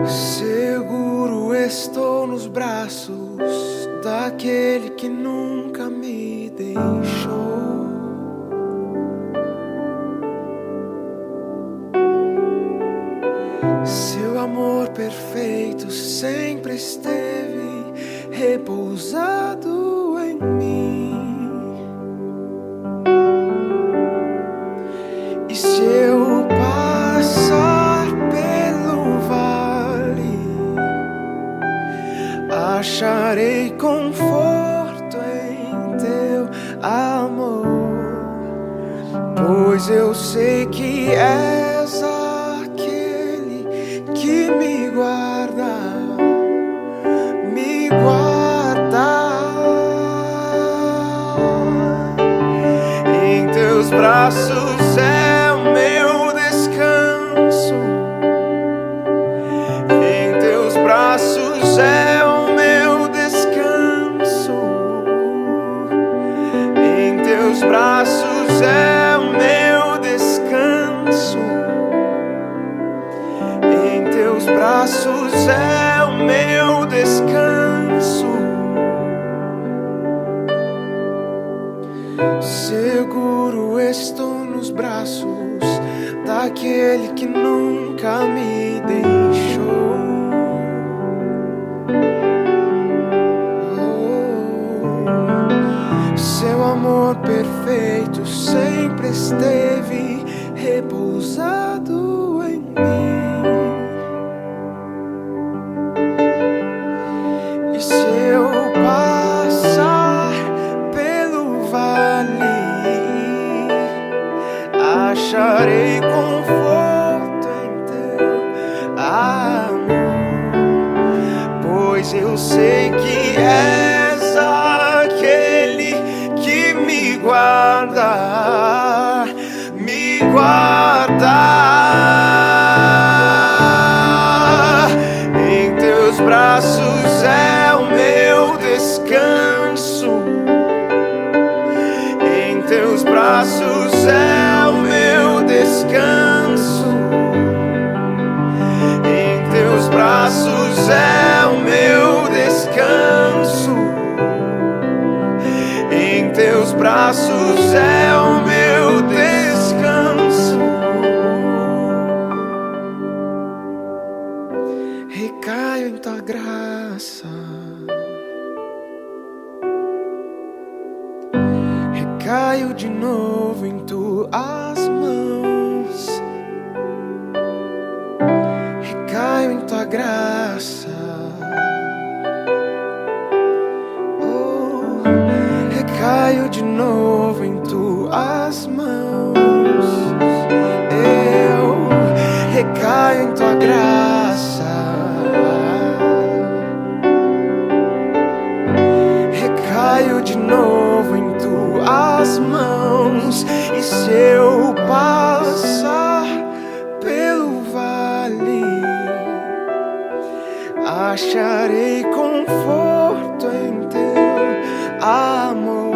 Seguro estou nos braços daquele que nunca me deixou. Seu amor perfeito sempre esteve repousado em mim. E se eu passar pelo vale, acharei conforto em teu amor, pois eu sei que és aquele que me guarda, me guarda. Em teus braços é o meu descanso, em teus braços é o meu descanso, em teus braços é o meu descanso, em teus braços é o meu descanso. Seguro estou nos braços daquele que nunca me deixou. Seu amor perfeito sempre esteve repousado em mim. E se eu passar pelo vale, acharei conforto em teu amor, pois eu sei que és aquele que me guarda, me guarda. Em teus braços é o meu descanso, em teus braços é o meu descanso, em teus braços é o meu descanso, em teus braços é o meu descanso. Recaio em tua graça, recaio de novo em tuas mãos, recaio em tua graça, oh, recaio de novo em tuas mãos, eu recaio em tua graça, recaio de novo em tuas mãos. E se eu passar pelo vale, acharei conforto em teu amor,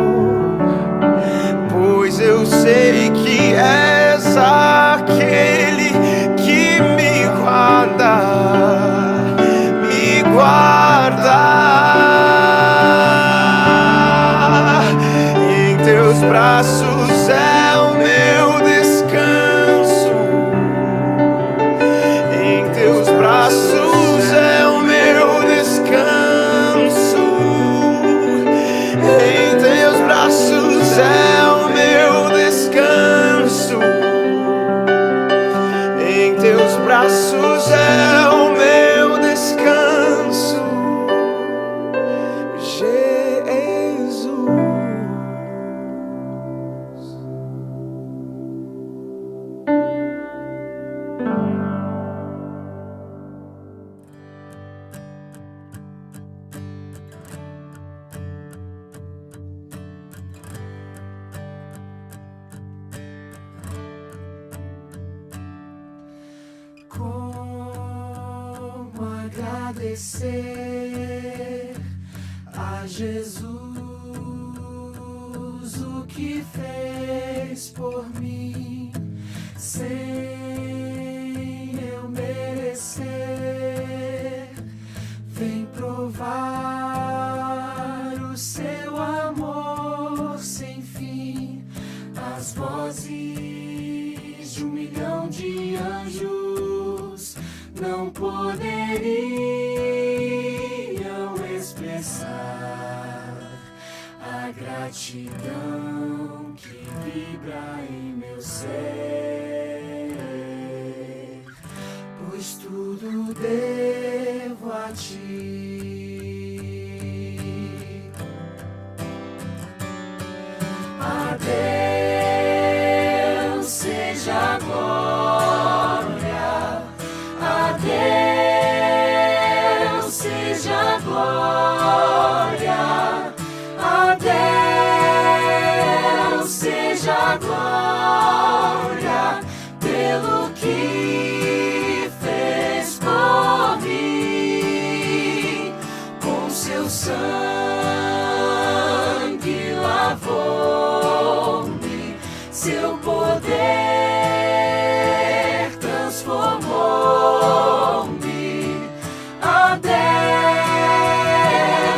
pois eu sei que és aquele que me guarda, me guarda. Em teus braços é o meu descanso, em teus braços é o meu descanso, em teus braços é o meu descanso, em teus braços é o meu descanso, Jesus. Como agradecer a Jesus o que fez por mim, sem eu merecer. poderiam expressar a gratidão que vibra em meu ser, pois tudo devo a ti. A Deus seja a glória, a Deus seja a glória, a Deus seja a glória, pelo que fez por mim, com seu sangue lavou-me, seu poder transformou-me. A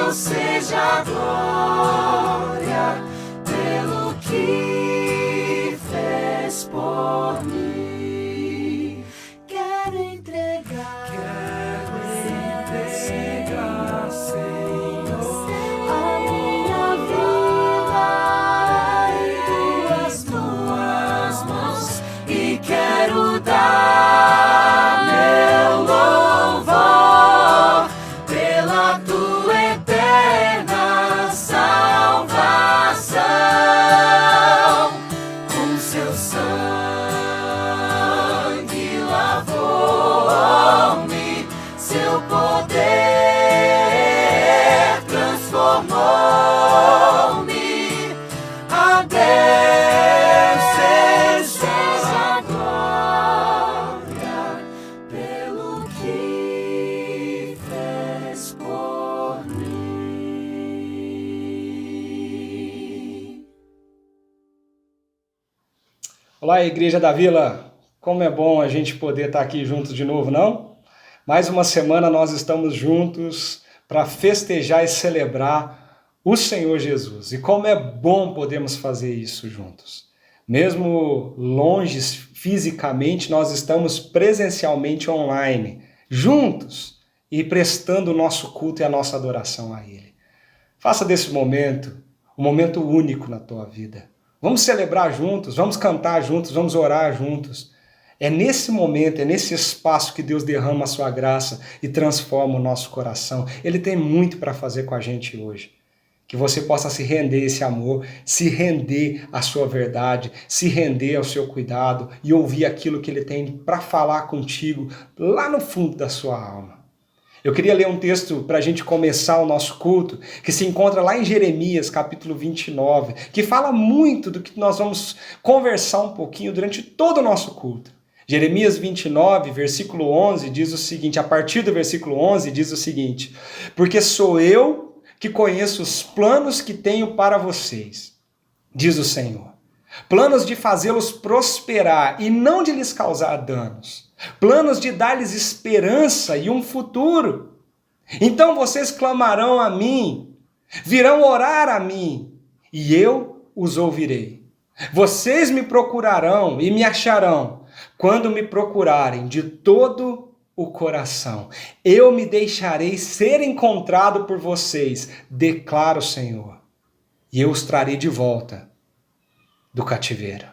Deus seja a glória, pelo que fez por mim. Quero entregar, Senhor, a minha vida em tuas mãos, e quero dar meu louvor pela tua eterna salvação. Com seu sangue lavou-me, seu poder transformou-me. A Deus seja a glória, pelo que fez por mim. Olá, Igreja da Vila! Como é bom a gente poder estar aqui juntos de novo, não? Mais uma semana nós estamos juntos para festejar e celebrar o Senhor Jesus. E como é bom podermos fazer isso juntos. Mesmo longe fisicamente, nós estamos presencialmente online, juntos e prestando o nosso culto e a nossa adoração a Ele. Faça desse momento um momento único na tua vida. Vamos celebrar juntos, vamos cantar juntos, vamos orar juntos. É nesse momento, é nesse espaço que Deus derrama a sua graça e transforma o nosso coração. Ele tem muito para fazer com a gente hoje. Que você possa se render a esse amor, se render à sua verdade, se render ao seu cuidado e ouvir aquilo que Ele tem para falar contigo lá no fundo da sua alma. Eu queria ler um texto para a gente começar o nosso culto, que se encontra lá em Jeremias, capítulo 29, que fala muito do que nós vamos conversar um pouquinho durante todo o nosso culto. Jeremias 29, versículo 11, diz o seguinte, a partir do versículo 11, diz o seguinte: porque sou eu que conheço os planos que tenho para vocês, diz o Senhor. Planos de fazê-los prosperar e não de lhes causar danos. Planos de dar-lhes esperança e um futuro. Então vocês clamarão a mim, virão orar a mim, e eu os ouvirei. Vocês me procurarão e me acharão, quando me procurarem de todo o coração. Eu me deixarei ser encontrado por vocês, declara o Senhor, e eu os trarei de volta do cativeiro.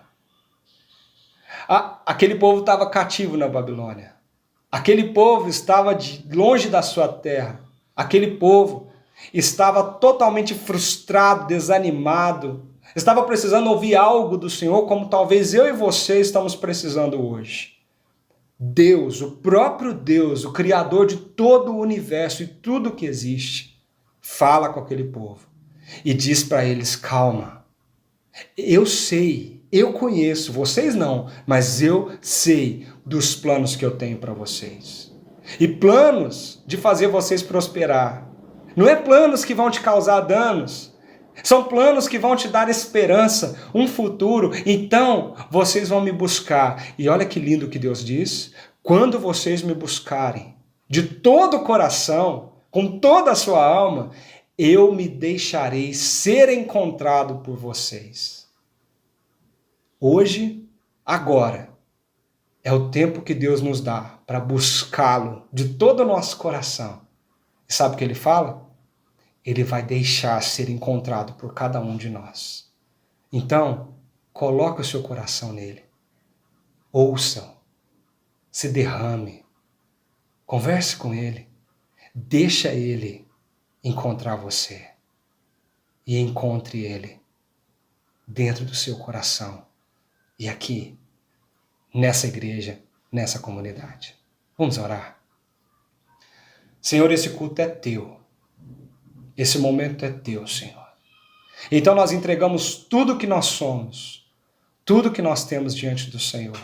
Aquele povo estava cativo na Babilônia. Aquele povo estava longe da sua terra. Aquele povo estava totalmente frustrado, desanimado. Estava precisando ouvir algo do Senhor, como talvez eu e você estamos precisando hoje. Deus, o próprio Deus, o Criador de todo o universo e tudo que existe, fala com aquele povo e diz para eles: calma, eu sei, eu conheço, vocês não, mas eu sei dos planos que eu tenho para vocês. E planos de fazer vocês prosperar. Não é planos que vão te causar danos. São planos que vão te dar esperança, um futuro. Então, vocês vão me buscar. E olha que lindo que Deus diz. Quando vocês me buscarem de todo o coração, com toda a sua alma, eu me deixarei ser encontrado por vocês. Hoje, agora, É o tempo que Deus nos dá para buscá-lo de todo o nosso coração. E sabe o que ele fala? Ele vai deixar ser encontrado por cada um de nós. Então, coloque o seu coração nele. Ouça-o. Se derrame. Converse com ele. Deixa ele encontrar você. E encontre ele dentro do seu coração. E aqui, nessa igreja, nessa comunidade. Vamos orar. Senhor, esse culto é teu. Esse momento é teu, Senhor. Então nós entregamos tudo que nós somos, tudo que nós temos diante do Senhor.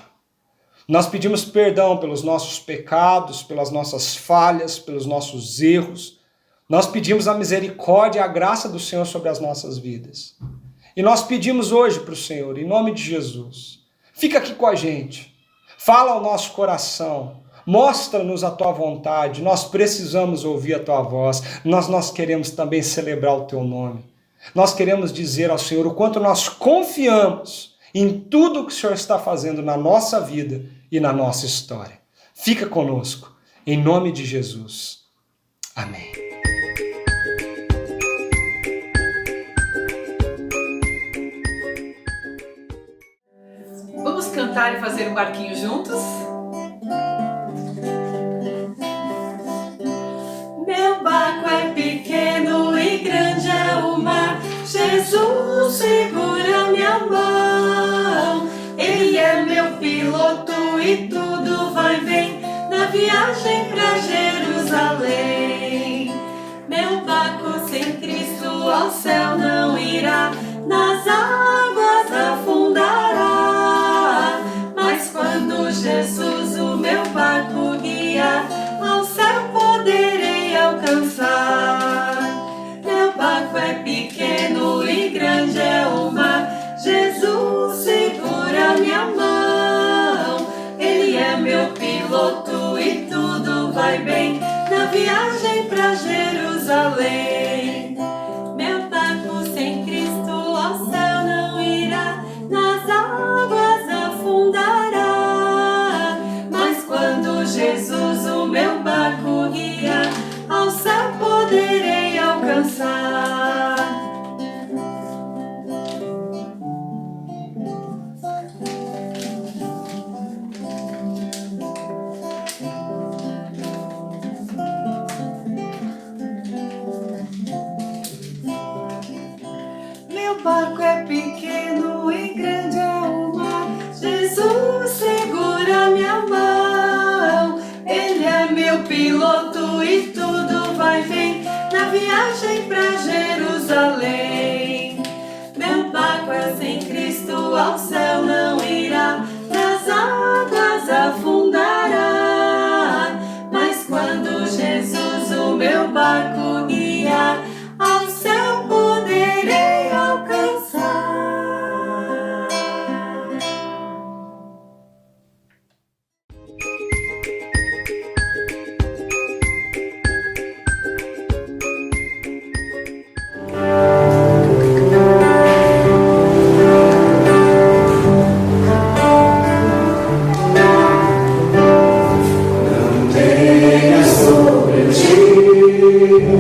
Nós pedimos perdão pelos nossos pecados, pelas nossas falhas, pelos nossos erros. Nós pedimos a misericórdia e a graça do Senhor sobre as nossas vidas. E nós pedimos hoje para o Senhor, em nome de Jesus, fica aqui com a gente, fala ao nosso coração, mostra-nos a tua vontade, nós precisamos ouvir a tua voz, nós queremos também celebrar o teu nome. Nós queremos dizer ao Senhor o quanto nós confiamos em tudo que o Senhor está fazendo na nossa vida e na nossa história. Fica conosco, em nome de Jesus. Amém. Vamos cantar e fazer um barquinho juntos? Meu barco é pequeno e grande é o mar. Jesus segura minha mão. Ele é meu piloto e tudo vai bem na viagem pra Jerusalém. Meu barco sem Cristo ao céu não irá, nas águas afundará. Mas quando Jesus o meu barco guiar, ao céu poderei alcançar. Meu barco é pequeno e grande é o mar. Jesus segura minha mão. Ele é meu piloto e tudo vai bem na viagem pra Jerusalém. Meu barco sem Cristo ao céu não irá, nas águas afundará. Mas quando Jesus o meu barco guiar, ao céu poderei alcançar. Meu barco é pequeno e grande é o mar. Jesus segura minha mão. Ele é meu piloto e tudo vai bem na viagem pra Jerusalém. Meu barco é sem Cristo ao céu não irá, nas águas afundará. Mas quando Jesus o meu barco guiar, ao céu poderei alcançar. Tenha sobre ti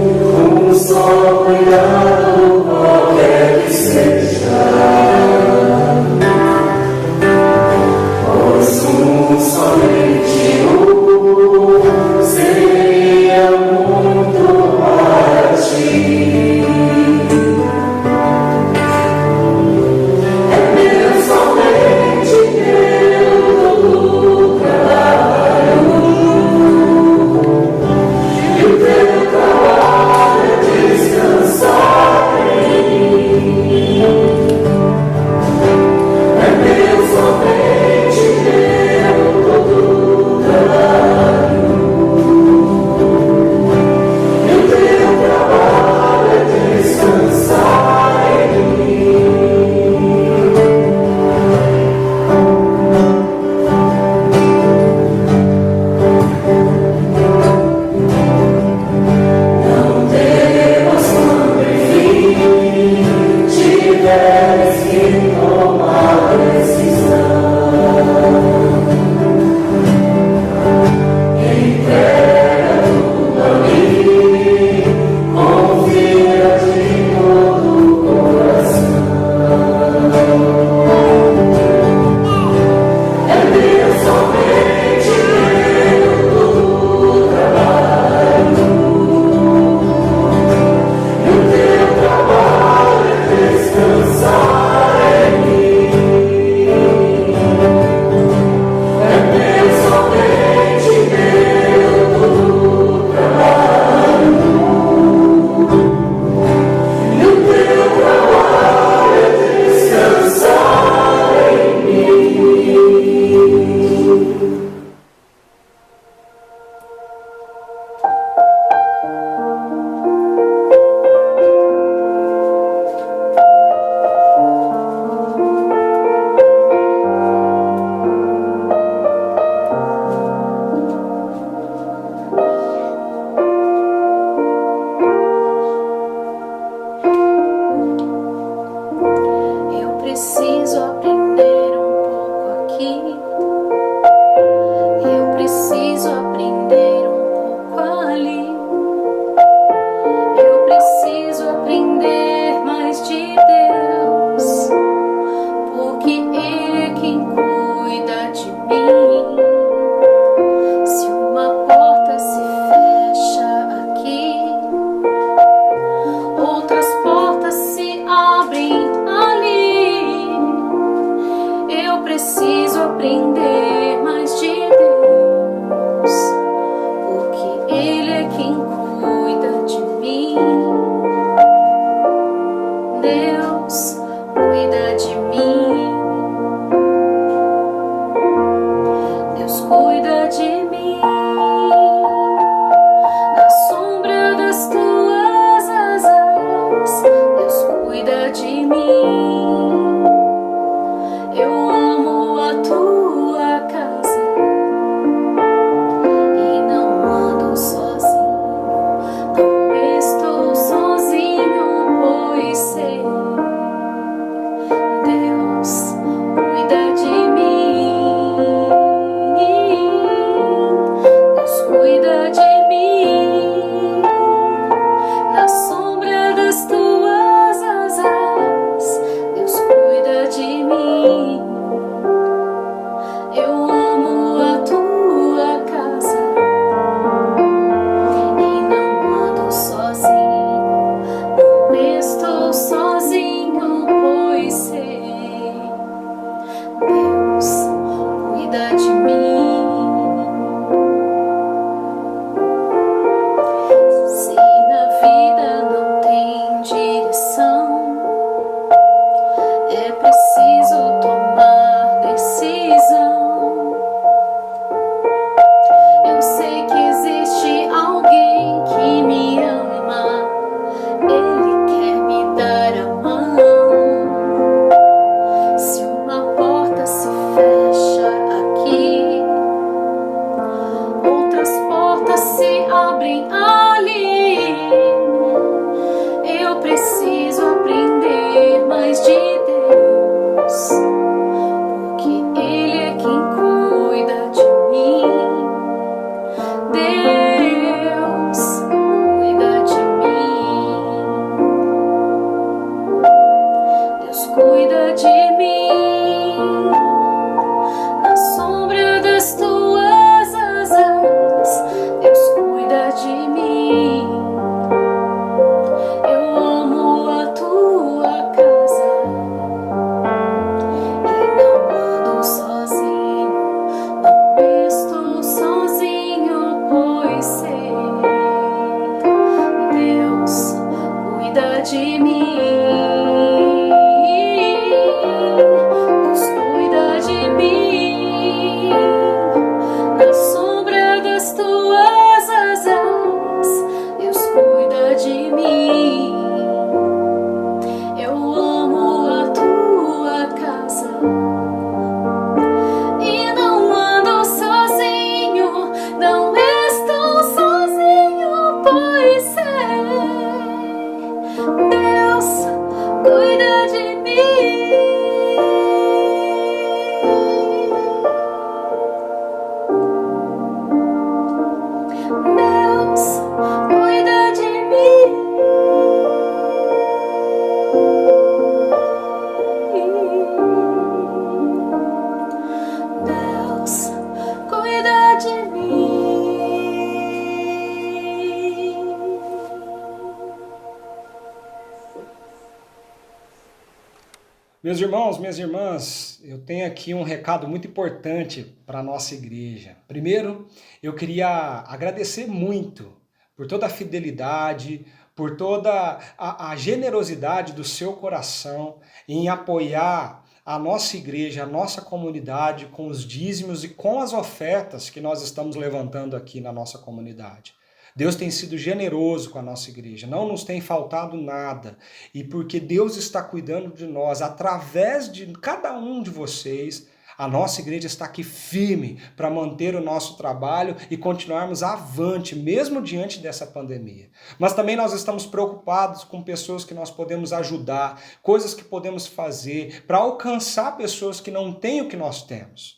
Meus irmãos, minhas irmãs, eu tenho aqui um recado muito importante para a nossa igreja. Primeiro, eu queria agradecer muito por toda a fidelidade, por toda a generosidade do seu coração em apoiar a nossa igreja, a nossa comunidade com os dízimos e com as ofertas que nós estamos levantando aqui na nossa comunidade. Deus tem sido generoso com a nossa igreja, não nos tem faltado nada. E porque Deus está cuidando de nós, através de cada um de vocês, a nossa igreja está aqui firme para manter o nosso trabalho e continuarmos avante, mesmo diante dessa pandemia. Mas também nós estamos preocupados com pessoas que nós podemos ajudar, coisas que podemos fazer para alcançar pessoas que não têm o que nós temos.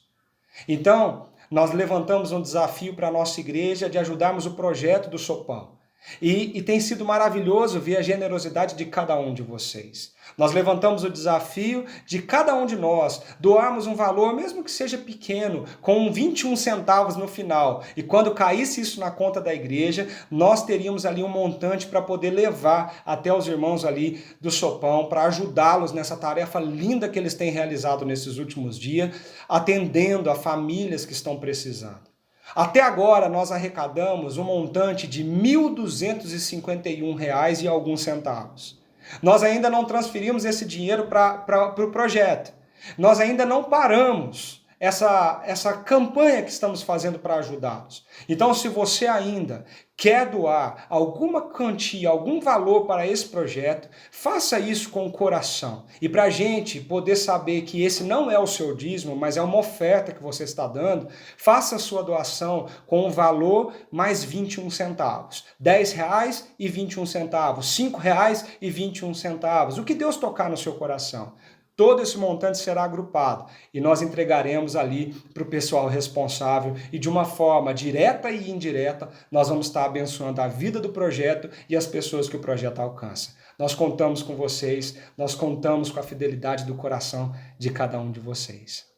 Então, nós levantamos um desafio para a nossa igreja de ajudarmos o projeto do Sopão. E tem sido maravilhoso ver a generosidade de cada um de vocês. Nós levantamos o desafio de cada um de nós doarmos um valor, mesmo que seja pequeno, com 21 centavos no final. E quando caísse isso na conta da igreja, nós teríamos ali um montante para poder levar até os irmãos ali do Sopão, para ajudá-los nessa tarefa linda que eles têm realizado nesses últimos dias, atendendo a famílias que estão precisando. Até agora nós arrecadamos um montante de R$ 1.251 e alguns centavos. Nós ainda não transferimos esse dinheiro para o projeto. Nós ainda não paramos essa campanha que estamos fazendo para ajudá-los. Então, se você ainda quer doar alguma quantia, algum valor para esse projeto, faça isso com o coração. E para a gente poder saber que esse não é o seu dízimo, mas é uma oferta que você está dando, faça a sua doação com o valor mais 21 centavos. R$10,21, R$5,21. O que Deus tocar no seu coração. Todo esse montante será agrupado e nós entregaremos ali para o pessoal responsável e de uma forma direta e indireta nós vamos estar abençoando a vida do projeto e as pessoas que o projeto alcança. Nós contamos com vocês, nós contamos com a fidelidade do coração de cada um de vocês.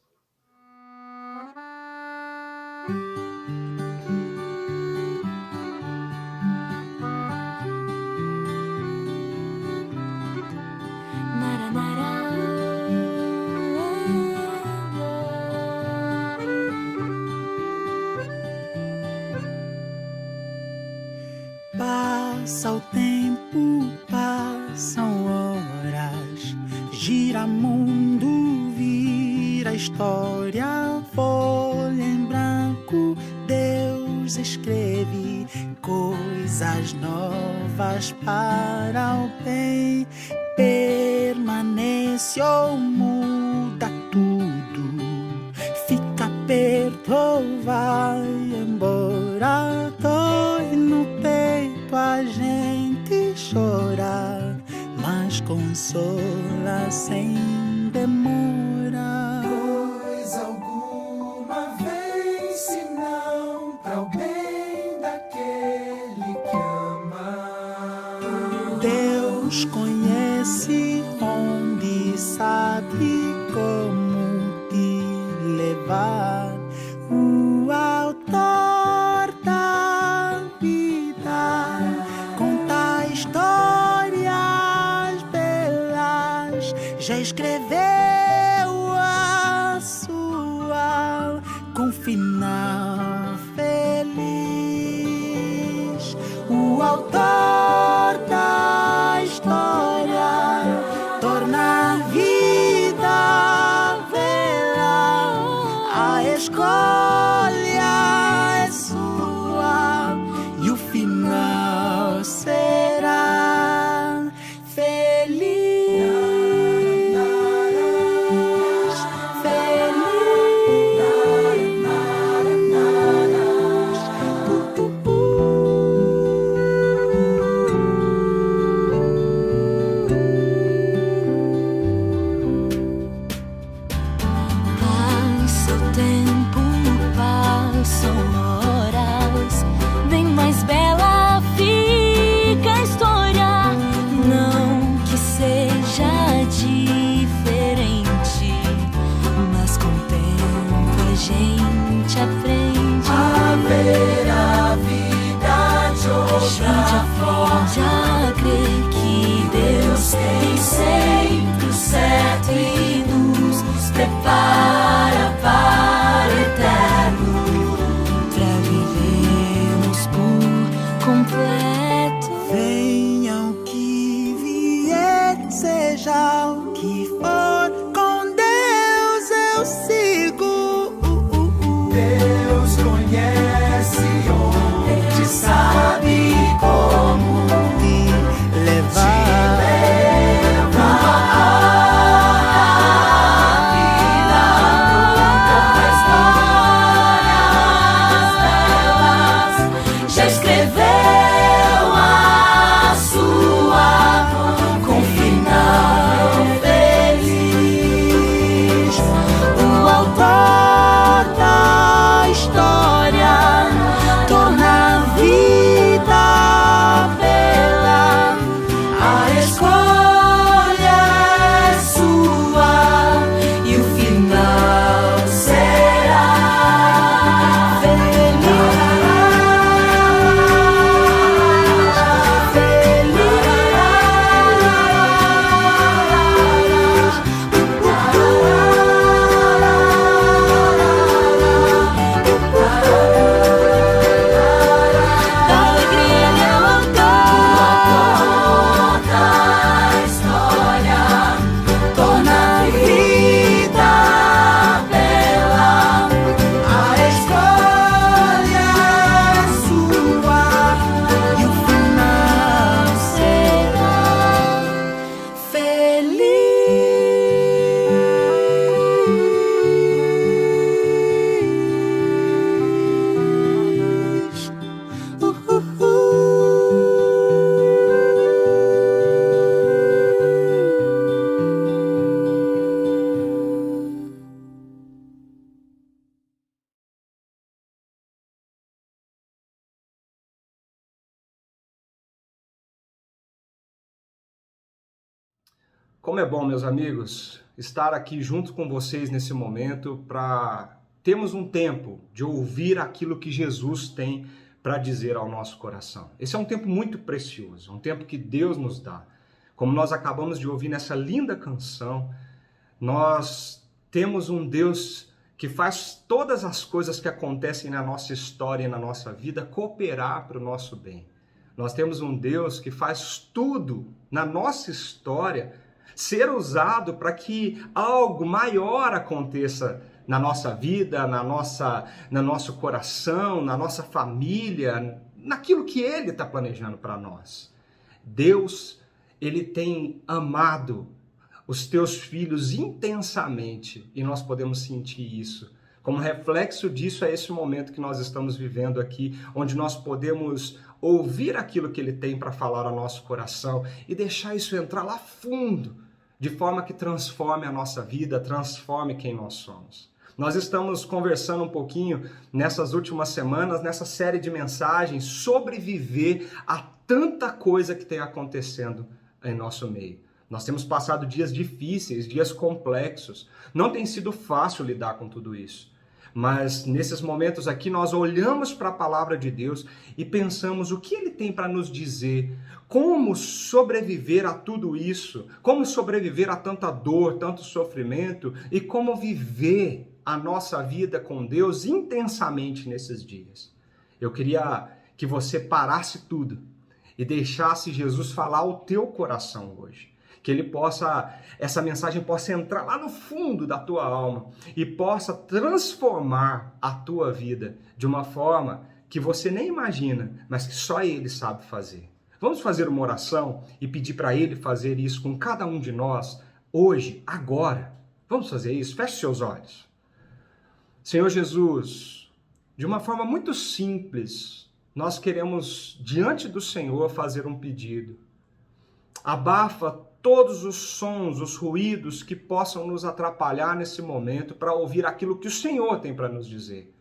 Passa o tempo, passam horas, gira mundo, vira história, folha em branco, Deus escreve coisas novas para o bem, permanece ou muda tudo, fica perto ou vai embora, dói no peito a gente chora, mas consola sem demora. Coisa alguma vem, se não para o bem daquele que ama. Deus conhece onde, sabe como te levar. O autor da vida conta histórias belas, já escreveu a sua com final feliz. O autor da história torna a vida bela, a escolha é sua e o final será feliz, feliz. completo. Venha o que vier, seja o que for, com Deus eu sigo. Deus conhece onde, sabe como Te levar. Já escreveu a sua com final feliz. O autor da história torna a vida bela. A escolha é sua e o final será Como é bom, meus amigos, estar aqui junto com vocês nesse momento para termos um tempo de ouvir aquilo que Jesus tem para dizer ao nosso coração. Esse é um tempo muito precioso, um tempo que Deus nos dá. Como nós acabamos de ouvir nessa linda canção, nós temos um Deus que faz todas as coisas que acontecem na nossa história e na nossa vida cooperar para o nosso bem. Nós temos um Deus que faz tudo na nossa história ser usado para que algo maior aconteça na nossa vida, no nosso coração, na nossa família, naquilo que Ele está planejando para nós. Deus, Ele tem amado os teus filhos intensamente e nós podemos sentir isso. Como reflexo disso é esse momento que nós estamos vivendo aqui, onde nós podemos ouvir aquilo que Ele tem para falar ao nosso coração e deixar isso entrar lá fundo, de forma que transforme a nossa vida, transforme quem nós somos. Nós estamos conversando um pouquinho nessas últimas semanas, nessa série de mensagens, sobre viver a tanta coisa que tem acontecendo em nosso meio. Nós temos passado dias difíceis, dias complexos. Não tem sido fácil lidar com tudo isso. Mas nesses momentos aqui nós olhamos para a palavra de Deus e pensamos o que Ele tem para nos dizer, como sobreviver a tudo isso, como sobreviver a tanta dor, tanto sofrimento e como viver a nossa vida com Deus intensamente nesses dias. Eu queria que você parasse tudo e deixasse Jesus falar ao teu coração hoje. Que ele possa, essa mensagem possa entrar lá no fundo da tua alma e possa transformar a tua vida de uma forma que você nem imagina, mas que só Ele sabe fazer. Vamos fazer uma oração e pedir para Ele fazer isso com cada um de nós hoje, agora. Vamos fazer isso? Feche seus olhos. Senhor Jesus, de uma forma muito simples, nós queremos, diante do Senhor, fazer um pedido. Abafa todos os sons, os ruídos que possam nos atrapalhar nesse momento para ouvir aquilo que o Senhor tem para nos dizer.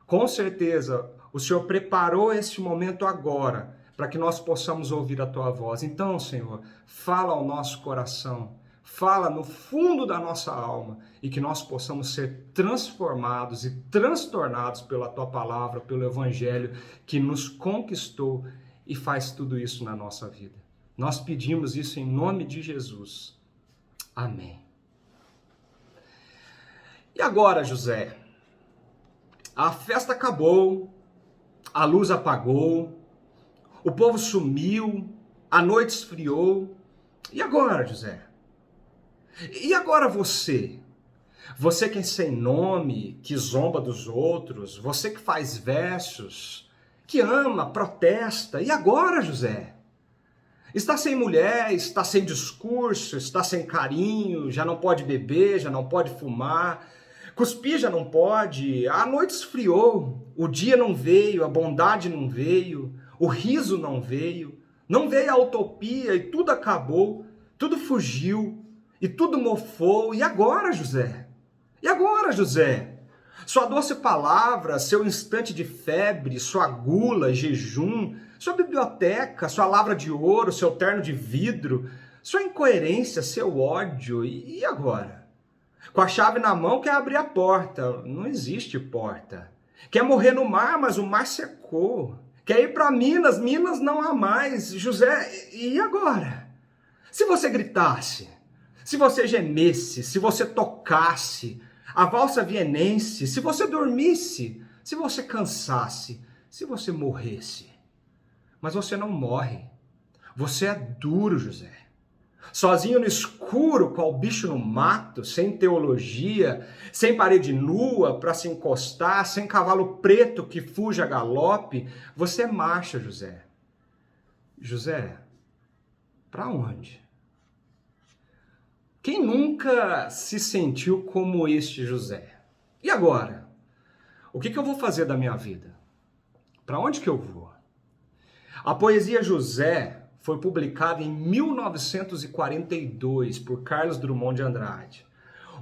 Com certeza, o Senhor preparou esse momento agora para que nós possamos ouvir a Tua voz. Então, Senhor, fala ao nosso coração, fala no fundo da nossa alma e que nós possamos ser transformados e transtornados pela Tua palavra, pelo Evangelho que nos conquistou e faz tudo isso na nossa vida. Nós pedimos isso em nome de Jesus. Amém. E agora, José? A festa acabou, a luz apagou, O povo sumiu, a noite esfriou. E agora, José? E agora você? Você que é sem nome, que zomba dos outros, você que faz versos, que ama, protesta. E agora, José? Está sem mulher, está sem discurso, está sem carinho, já não pode beber, já não pode fumar, cuspir já não pode, a noite esfriou, o dia não veio, a bondade não veio, o riso não veio a utopia e tudo acabou, tudo fugiu e tudo mofou. E agora, José? E agora, José? Sua doce palavra, seu instante de febre, sua gula, jejum, sua biblioteca, sua lavra de ouro, seu terno de vidro, sua incoerência, seu ódio. E agora? Com a chave na mão quer abrir a porta. Não existe porta. Quer morrer no mar, mas o mar secou. Quer ir para Minas, Minas não há mais. José, e agora? Se você gritasse, se você gemesse, se você tocasse, a valsa vienense, se você dormisse, se você cansasse, se você morresse. Mas você não morre. Você é duro, José. Sozinho no escuro, qual bicho no mato, sem teologia, sem parede nua para se encostar, sem cavalo preto que fuja a galope, você marcha, José. José, para onde? Quem nunca se sentiu como este José? E agora? O que eu vou fazer da minha vida? Para onde que eu vou? A poesia José foi publicada em 1942 por Carlos Drummond de Andrade.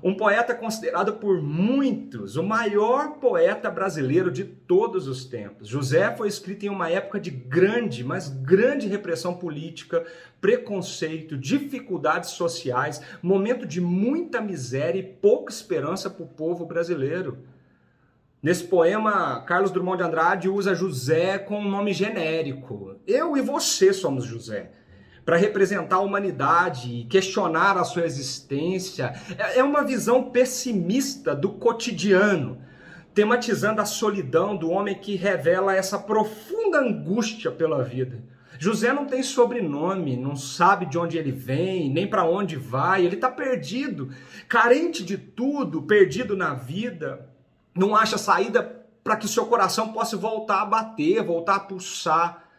Um poeta considerado por muitos o maior poeta brasileiro de todos os tempos. José foi escrito em uma época de grande, mas grande repressão política, preconceito, dificuldades sociais, momento de muita miséria e pouca esperança para o povo brasileiro. Nesse poema, Carlos Drummond de Andrade usa José com um nome genérico. Eu e você somos José, para representar a humanidade e questionar a sua existência. É uma visão pessimista do cotidiano, tematizando a solidão do homem que revela essa profunda angústia pela vida. José não tem sobrenome, não sabe de onde ele vem, nem para onde vai, ele está perdido, carente de tudo, perdido na vida. Não acha saída para que o seu coração possa voltar a bater, voltar a pulsar.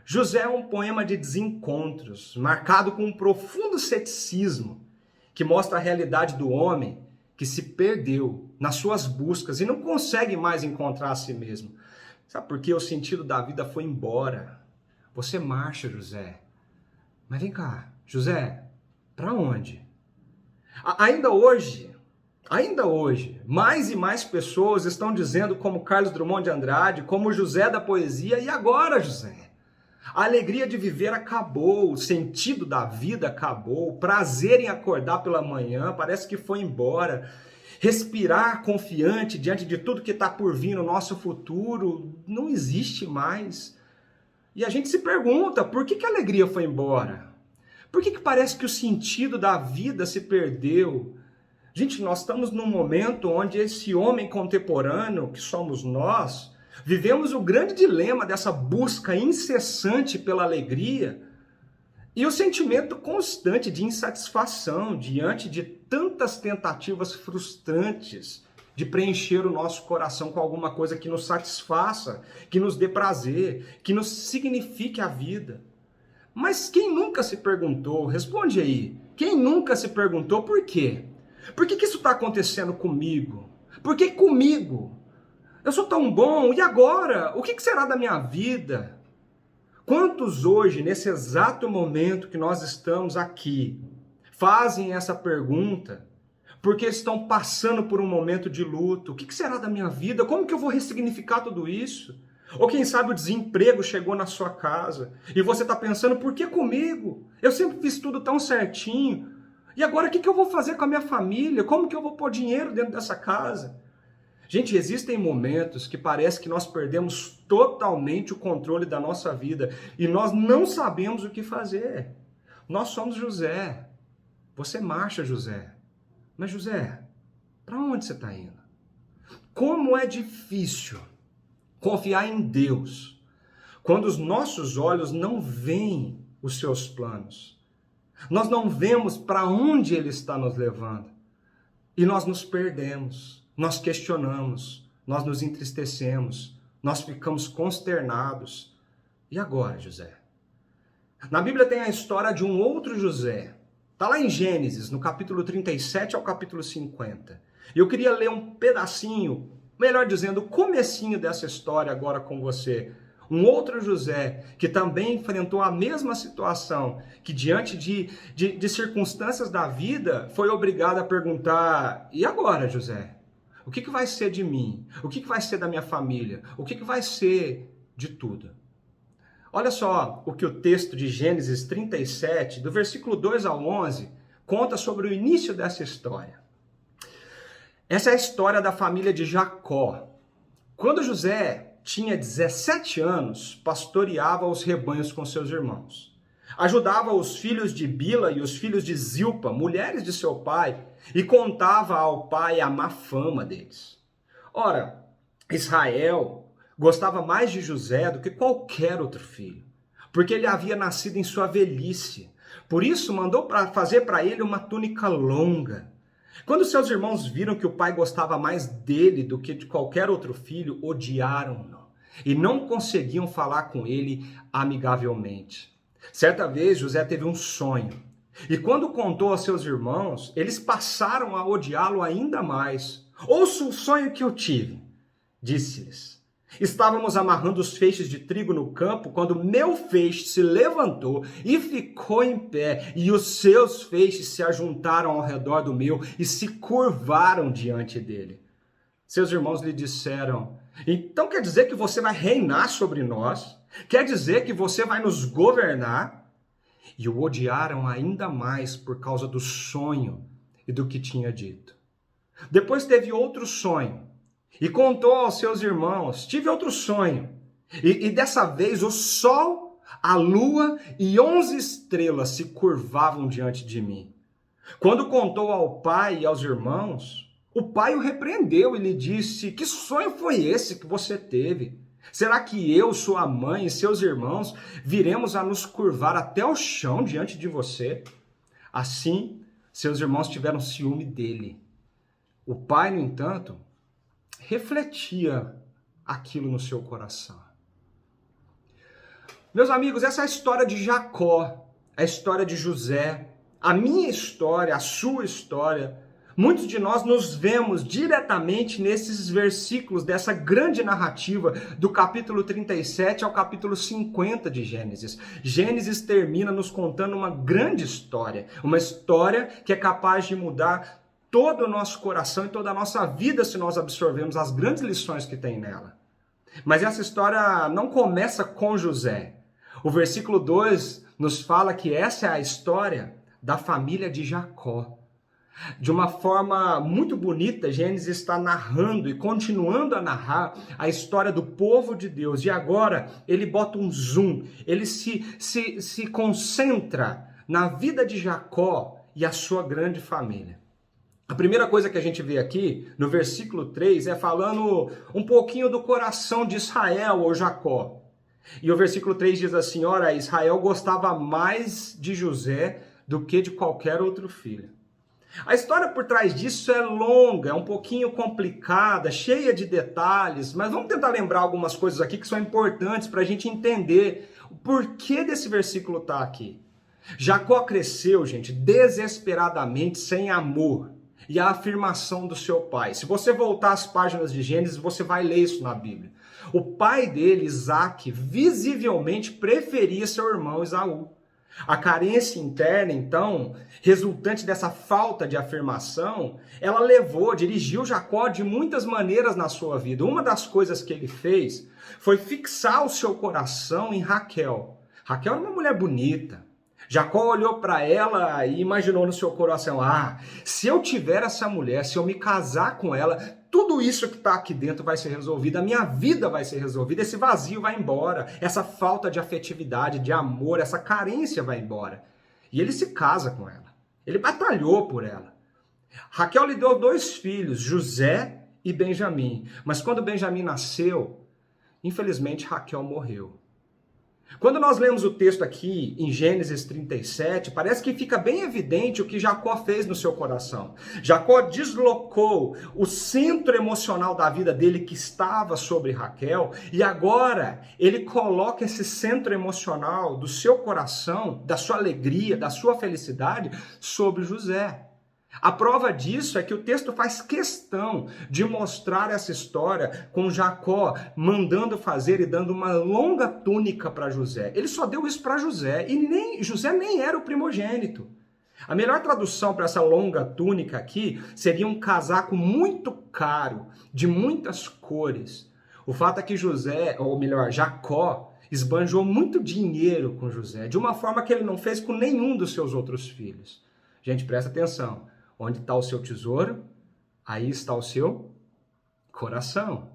José é um poema de desencontros, marcado com um profundo ceticismo, que mostra a realidade do homem que se perdeu nas suas buscas e não consegue mais encontrar a si mesmo. Sabe por quê? O sentido da vida foi embora. Você marcha, José. Mas vem cá, José, para onde? Ainda hoje, mais e mais pessoas estão dizendo como Carlos Drummond de Andrade, como José da poesia, e agora, José? A alegria de viver acabou, o sentido da vida acabou, o prazer em acordar pela manhã parece que foi embora. Respirar confiante diante de tudo que está por vir no nosso futuro não existe mais. E a gente se pergunta, por que a alegria foi embora? Por que parece que o sentido da vida se perdeu? Gente, nós estamos num momento onde esse homem contemporâneo, que somos nós, vivemos o grande dilema dessa busca incessante pela alegria e o sentimento constante de insatisfação diante de tantas tentativas frustrantes de preencher o nosso coração com alguma coisa que nos satisfaça, que nos dê prazer, que nos signifique a vida. Mas quem nunca se perguntou, responde aí, quem nunca se perguntou por quê? Por que isso está acontecendo comigo? Por que comigo? Eu sou tão bom, e agora? O que será da minha vida? Quantos hoje, nesse exato momento que nós estamos aqui, fazem essa pergunta porque estão passando por um momento de luto? O que será da minha vida? Como que eu vou ressignificar tudo isso? Ou quem sabe o desemprego chegou na sua casa e você está pensando, por que comigo? Eu sempre fiz tudo tão certinho. E agora o que eu vou fazer com a minha família? Como que eu vou pôr dinheiro dentro dessa casa? Gente, existem momentos que parece que nós perdemos totalmente o controle da nossa vida e nós não sabemos o que fazer. Nós somos José. Você marcha, José. Mas, José, para onde você está indo? Como é difícil confiar em Deus quando os nossos olhos não veem os seus planos. Nós não vemos para onde Ele está nos levando. E nós nos perdemos, nós questionamos, nós nos entristecemos, nós ficamos consternados. E agora, José? Na Bíblia tem a história de um outro José. Está lá em Gênesis, no capítulo 37 ao capítulo 50. E eu queria ler um pedacinho, melhor dizendo, o comecinho dessa história agora com você. Um outro José que também enfrentou a mesma situação, que diante de circunstâncias da vida, foi obrigado a perguntar, e agora, José? O que vai ser de mim? O que vai ser da minha família? O que vai ser de tudo? Olha só o que o texto de Gênesis 37, do versículo 2 ao 11, conta sobre o início dessa história. Essa é a história da família de Jacó. Quando José tinha 17 anos, pastoreava os rebanhos com seus irmãos. Ajudava os filhos de Bila e os filhos de Zilpa, mulheres de seu pai, e contava ao pai a má fama deles. Ora, Israel gostava mais de José do que qualquer outro filho, porque ele havia nascido em sua velhice. Por isso mandou fazer para ele uma túnica longa. Quando seus irmãos viram que o pai gostava mais dele do que de qualquer outro filho, odiaram-no e não conseguiam falar com ele amigavelmente. Certa vez, José teve um sonho, e quando contou aos seus irmãos, eles passaram a odiá-lo ainda mais. Ouça o sonho que eu tive, disse-lhes. Estávamos amarrando os feixes de trigo no campo quando meu feixe se levantou e ficou em pé, e os seus feixes se ajuntaram ao redor do meu e se curvaram diante dele. Seus irmãos lhe disseram, então quer dizer que você vai reinar sobre nós? Quer dizer que você vai nos governar? E o odiaram ainda mais por causa do sonho e do que tinha dito. Depois teve outro sonho. E contou aos seus irmãos, tive outro sonho, e dessa vez o sol, a lua e 11 estrelas se curvavam diante de mim. Quando contou ao pai e aos irmãos, o pai o repreendeu e lhe disse, que sonho foi esse que você teve? Será que eu, sua mãe e seus irmãos viremos a nos curvar até o chão diante de você? Assim, seus irmãos tiveram ciúme dele. O pai, no entanto, refletia aquilo no seu coração. Meus amigos, essa é a história de Jacó, a história de José, a minha história, a sua história. Muitos de nós nos vemos diretamente nesses versículos dessa grande narrativa do capítulo 37 ao capítulo 50 de Gênesis. Gênesis termina nos contando uma grande história, uma história que é capaz de mudar todo o nosso coração e toda a nossa vida se nós absorvermos as grandes lições que tem nela. Mas essa história não começa com José. O versículo 2 nos fala que essa é a história da família de Jacó. De uma forma muito bonita, Gênesis está narrando e continuando a narrar a história do povo de Deus. E agora ele bota um zoom, ele se concentra na vida de Jacó e a sua grande família. A primeira coisa que a gente vê aqui, no versículo 3, é falando um pouquinho do coração de Israel, ou Jacó. E o versículo 3 diz assim, ora, Israel gostava mais de José do que de qualquer outro filho. A história por trás disso é longa, é um pouquinho complicada, cheia de detalhes, mas vamos tentar lembrar algumas coisas aqui que são importantes para a gente entender o porquê desse versículo estar aqui. Jacó cresceu, gente, desesperadamente sem amor e a afirmação do seu pai. Se você voltar às páginas de Gênesis, você vai ler isso na Bíblia. O pai dele, Isaac, visivelmente preferia seu irmão Esaú. A carência interna, então, resultante dessa falta de afirmação, ela dirigiu Jacó de muitas maneiras na sua vida. Uma das coisas que ele fez foi fixar o seu coração em Raquel. Raquel era uma mulher bonita. Jacó olhou para ela e imaginou no seu coração, se eu tiver essa mulher, se eu me casar com ela, tudo isso que está aqui dentro vai ser resolvido, a minha vida vai ser resolvida, esse vazio vai embora, essa falta de afetividade, de amor, essa carência vai embora. E ele se casa com ela, ele batalhou por ela. Raquel lhe deu 2 filhos, José e Benjamim, mas quando Benjamim nasceu, infelizmente Raquel morreu. Quando nós lemos o texto aqui em Gênesis 37, parece que fica bem evidente o que Jacó fez no seu coração. Jacó deslocou o centro emocional da vida dele que estava sobre Raquel e agora ele coloca esse centro emocional do seu coração, da sua alegria, da sua felicidade sobre José. A prova disso é que o texto faz questão de mostrar essa história com Jacó mandando fazer e dando uma longa túnica para José. Ele só deu isso para José e José nem era o primogênito. A melhor tradução para essa longa túnica aqui seria um casaco muito caro, de muitas cores. O fato é que Jacó esbanjou muito dinheiro com José, de uma forma que ele não fez com nenhum dos seus outros filhos. Gente, presta atenção. Onde está o seu tesouro, aí está o seu coração.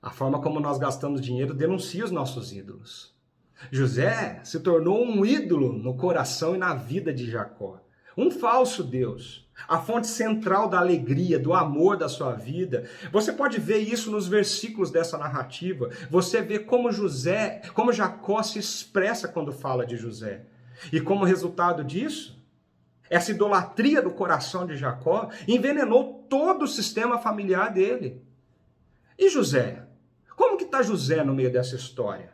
A forma como nós gastamos dinheiro denuncia os nossos ídolos. José se tornou um ídolo no coração e na vida de Jacó. Um falso Deus. A fonte central da alegria, do amor da sua vida. Você pode ver isso nos versículos dessa narrativa. Você vê como Jacó se expressa quando fala de José. E como resultado disso, essa idolatria do coração de Jacó envenenou todo o sistema familiar dele. E José? Como que está José no meio dessa história?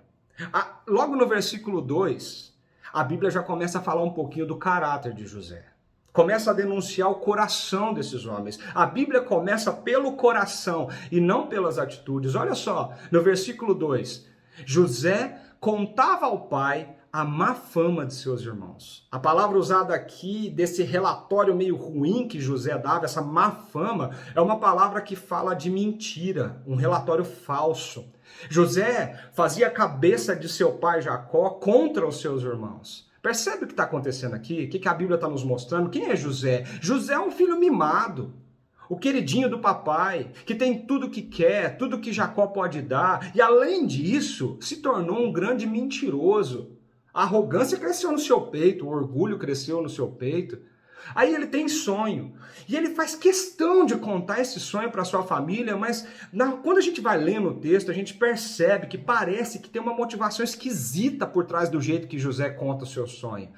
Logo no versículo 2, a Bíblia já começa a falar um pouquinho do caráter de José. Começa a denunciar o coração desses homens. A Bíblia começa pelo coração e não pelas atitudes. Olha só, no versículo 2, José contava ao pai a má fama de seus irmãos. A palavra usada aqui, desse relatório meio ruim que José dava, essa má fama, é uma palavra que fala de mentira, um relatório falso. José fazia a cabeça de seu pai Jacó contra os seus irmãos. Percebe o que está acontecendo aqui? O que a Bíblia está nos mostrando? Quem é José? José é um filho mimado. O queridinho do papai, que tem tudo que quer, tudo que Jacó pode dar. E além disso, se tornou um grande mentiroso. A arrogância cresceu no seu peito, o orgulho cresceu no seu peito. Aí ele tem sonho. E ele faz questão de contar esse sonho para sua família, mas quando a gente vai lendo o texto, a gente percebe que parece que tem uma motivação esquisita por trás do jeito que José conta o seu sonho.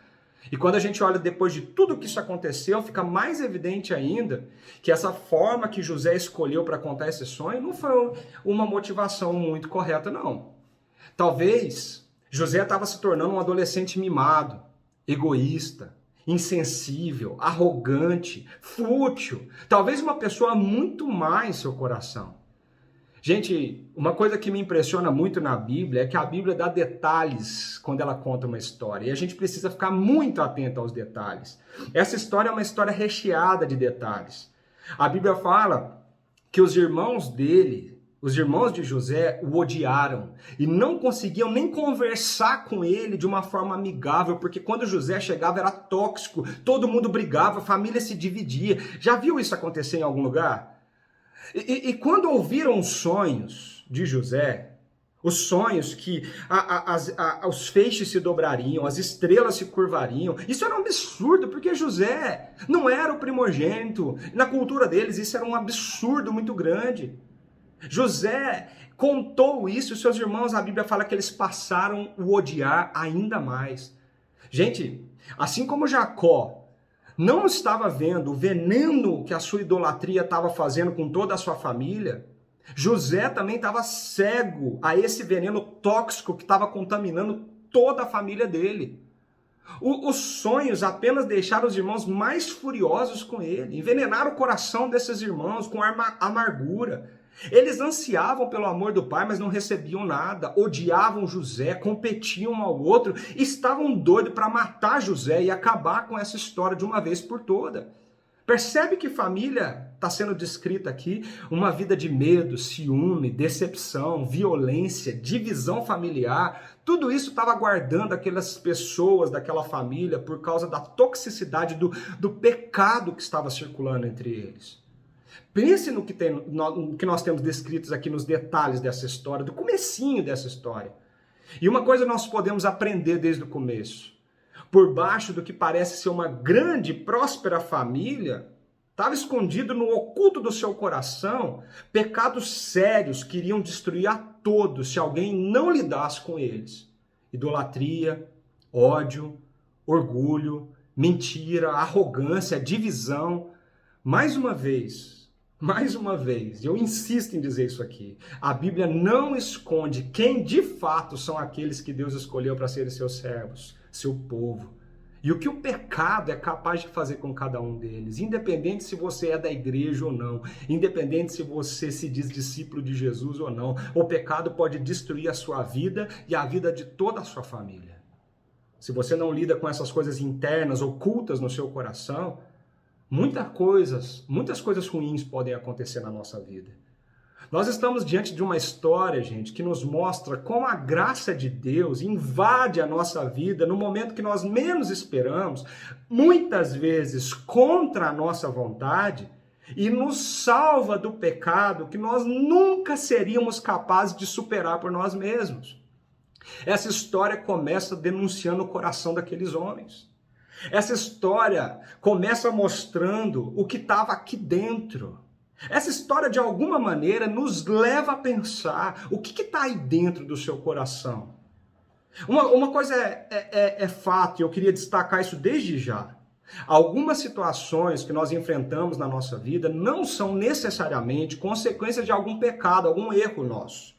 E quando a gente olha depois de tudo que isso aconteceu, fica mais evidente ainda que essa forma que José escolheu para contar esse sonho não foi uma motivação muito correta, não. Talvez José estava se tornando um adolescente mimado, egoísta, insensível, arrogante, fútil. Talvez uma pessoa muito má em seu coração. Gente, uma coisa que me impressiona muito na Bíblia é que a Bíblia dá detalhes quando ela conta uma história. E a gente precisa ficar muito atento aos detalhes. Essa história é uma história recheada de detalhes. A Bíblia fala que os irmãos dele, os irmãos de José, o odiaram e não conseguiam nem conversar com ele de uma forma amigável, porque quando José chegava era tóxico, todo mundo brigava, a família se dividia. Já viu isso acontecer em algum lugar? E quando ouviram os sonhos de José, os sonhos que os feixes se dobrariam, as estrelas se curvariam, isso era um absurdo, porque José não era o primogênito. Na cultura deles isso era um absurdo muito grande. José contou isso e seus irmãos, a Bíblia fala que eles passaram a o odiar ainda mais. Gente, assim como Jacó não estava vendo o veneno que a sua idolatria estava fazendo com toda a sua família, José também estava cego a esse veneno tóxico que estava contaminando toda a família dele. Os sonhos apenas deixaram os irmãos mais furiosos com ele, envenenaram o coração desses irmãos com amargura. Eles ansiavam pelo amor do pai, mas não recebiam nada, odiavam José, competiam um ao outro, estavam doidos para matar José e acabar com essa história de uma vez por toda. Percebe que família está sendo descrita aqui? Uma vida de medo, ciúme, decepção, violência, divisão familiar. Tudo isso estava guardando aquelas pessoas daquela família por causa da toxicidade do pecado que estava circulando entre eles. Pense no que nós temos descritos aqui nos detalhes dessa história, do comecinho dessa história. E uma coisa nós podemos aprender desde o começo. Por baixo do que parece ser uma grande e próspera família, estava escondido no oculto do seu coração pecados sérios que iriam destruir a todos se alguém não lidasse com eles. idolatria, ódio, orgulho, mentira, arrogância, divisão. Mais uma vez, eu insisto em dizer isso aqui, a Bíblia não esconde quem de fato são aqueles que Deus escolheu para serem seus servos, seu povo. E o que o pecado é capaz de fazer com cada um deles, independente se você é da igreja ou não, independente se você se diz discípulo de Jesus ou não, o pecado pode destruir a sua vida e a vida de toda a sua família. Se você não lida com essas coisas internas, ocultas no seu coração, muitas coisas ruins podem acontecer na nossa vida. Nós estamos diante de uma história, gente, que nos mostra como a graça de Deus invade a nossa vida no momento que nós menos esperamos, muitas vezes contra a nossa vontade, e nos salva do pecado que nós nunca seríamos capazes de superar por nós mesmos. Essa história começa denunciando o coração daqueles homens. Essa história começa mostrando o que estava aqui dentro. Essa história, de alguma maneira, nos leva a pensar o que está aí dentro do seu coração. Uma coisa é fato, e eu queria destacar isso desde já. Algumas situações que nós enfrentamos na nossa vida não são necessariamente consequência de algum pecado, algum erro nosso.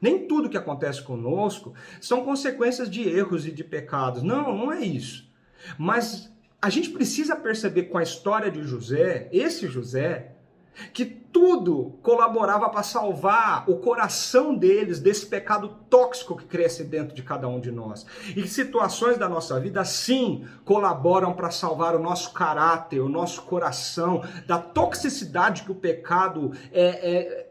Nem tudo que acontece conosco são consequências de erros e de pecados. Não é isso. Mas a gente precisa perceber com a história de José, esse José, que tudo colaborava para salvar o coração deles desse pecado tóxico que cresce dentro de cada um de nós. E situações da nossa vida, sim, colaboram para salvar o nosso caráter, o nosso coração, da toxicidade que o pecado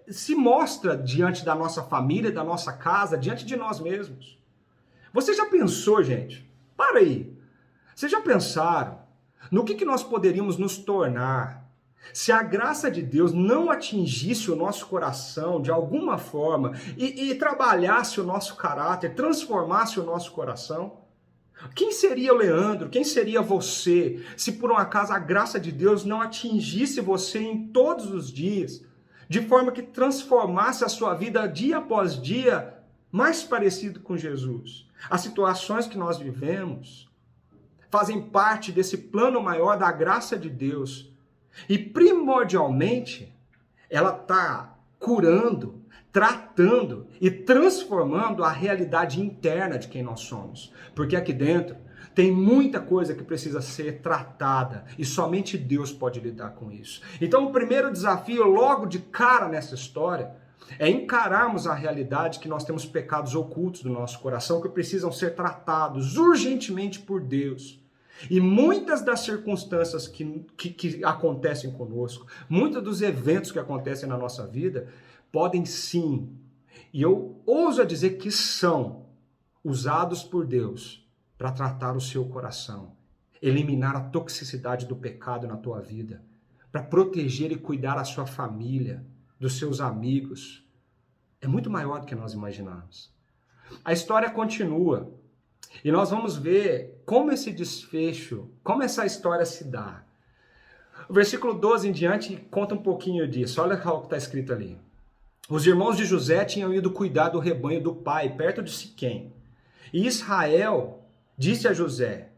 se mostra diante da nossa família, da nossa casa, diante de nós mesmos. Você já pensou, gente? Para aí. Vocês já pensaram no que nós poderíamos nos tornar se a graça de Deus não atingisse o nosso coração de alguma forma e trabalhasse o nosso caráter, transformasse o nosso coração? Quem seria o Leandro? Quem seria você se por um acaso a graça de Deus não atingisse você em todos os dias, de forma que transformasse a sua vida dia após dia mais parecido com Jesus? As situações que nós vivemos fazem parte desse plano maior da graça de Deus. E primordialmente, ela está curando, tratando e transformando a realidade interna de quem nós somos. Porque aqui dentro tem muita coisa que precisa ser tratada e somente Deus pode lidar com isso. Então o primeiro desafio, logo de cara nessa história, é encararmos a realidade que nós temos pecados ocultos do nosso coração que precisam ser tratados urgentemente por Deus. E muitas das circunstâncias que acontecem conosco, muitos dos eventos que acontecem na nossa vida, podem sim, e eu ouso a dizer que são, usados por Deus para tratar o seu coração, eliminar a toxicidade do pecado na tua vida, para proteger e cuidar a sua família, dos seus amigos. É muito maior do que nós imaginamos. A história continua. E nós vamos ver como esse desfecho, como essa história se dá. O versículo 12 em diante conta um pouquinho disso. Olha o que está escrito ali. Os irmãos de José tinham ido cuidar do rebanho do pai, perto de Siquém. E Israel disse a José: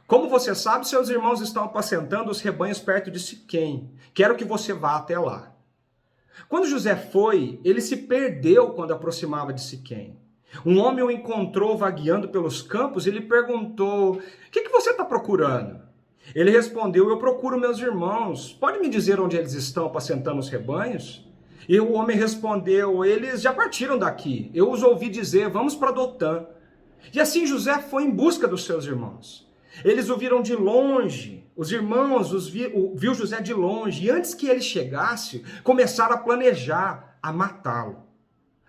como você sabe, seus irmãos estão apacentando os rebanhos perto de Siquém. Quero que você vá até lá. Quando José foi, ele se perdeu quando aproximava de Siquém. Um homem o encontrou vagueando pelos campos e lhe perguntou: o que você está procurando? Ele respondeu: eu procuro meus irmãos. Pode me dizer onde eles estão apacentando os rebanhos? E o homem respondeu: eles já partiram daqui. Eu os ouvi dizer: vamos para Dotã. E assim José foi em busca dos seus irmãos. Eles o viram de longe. Os irmãos viu José de longe. E antes que ele chegasse, começaram a planejar, a matá-lo.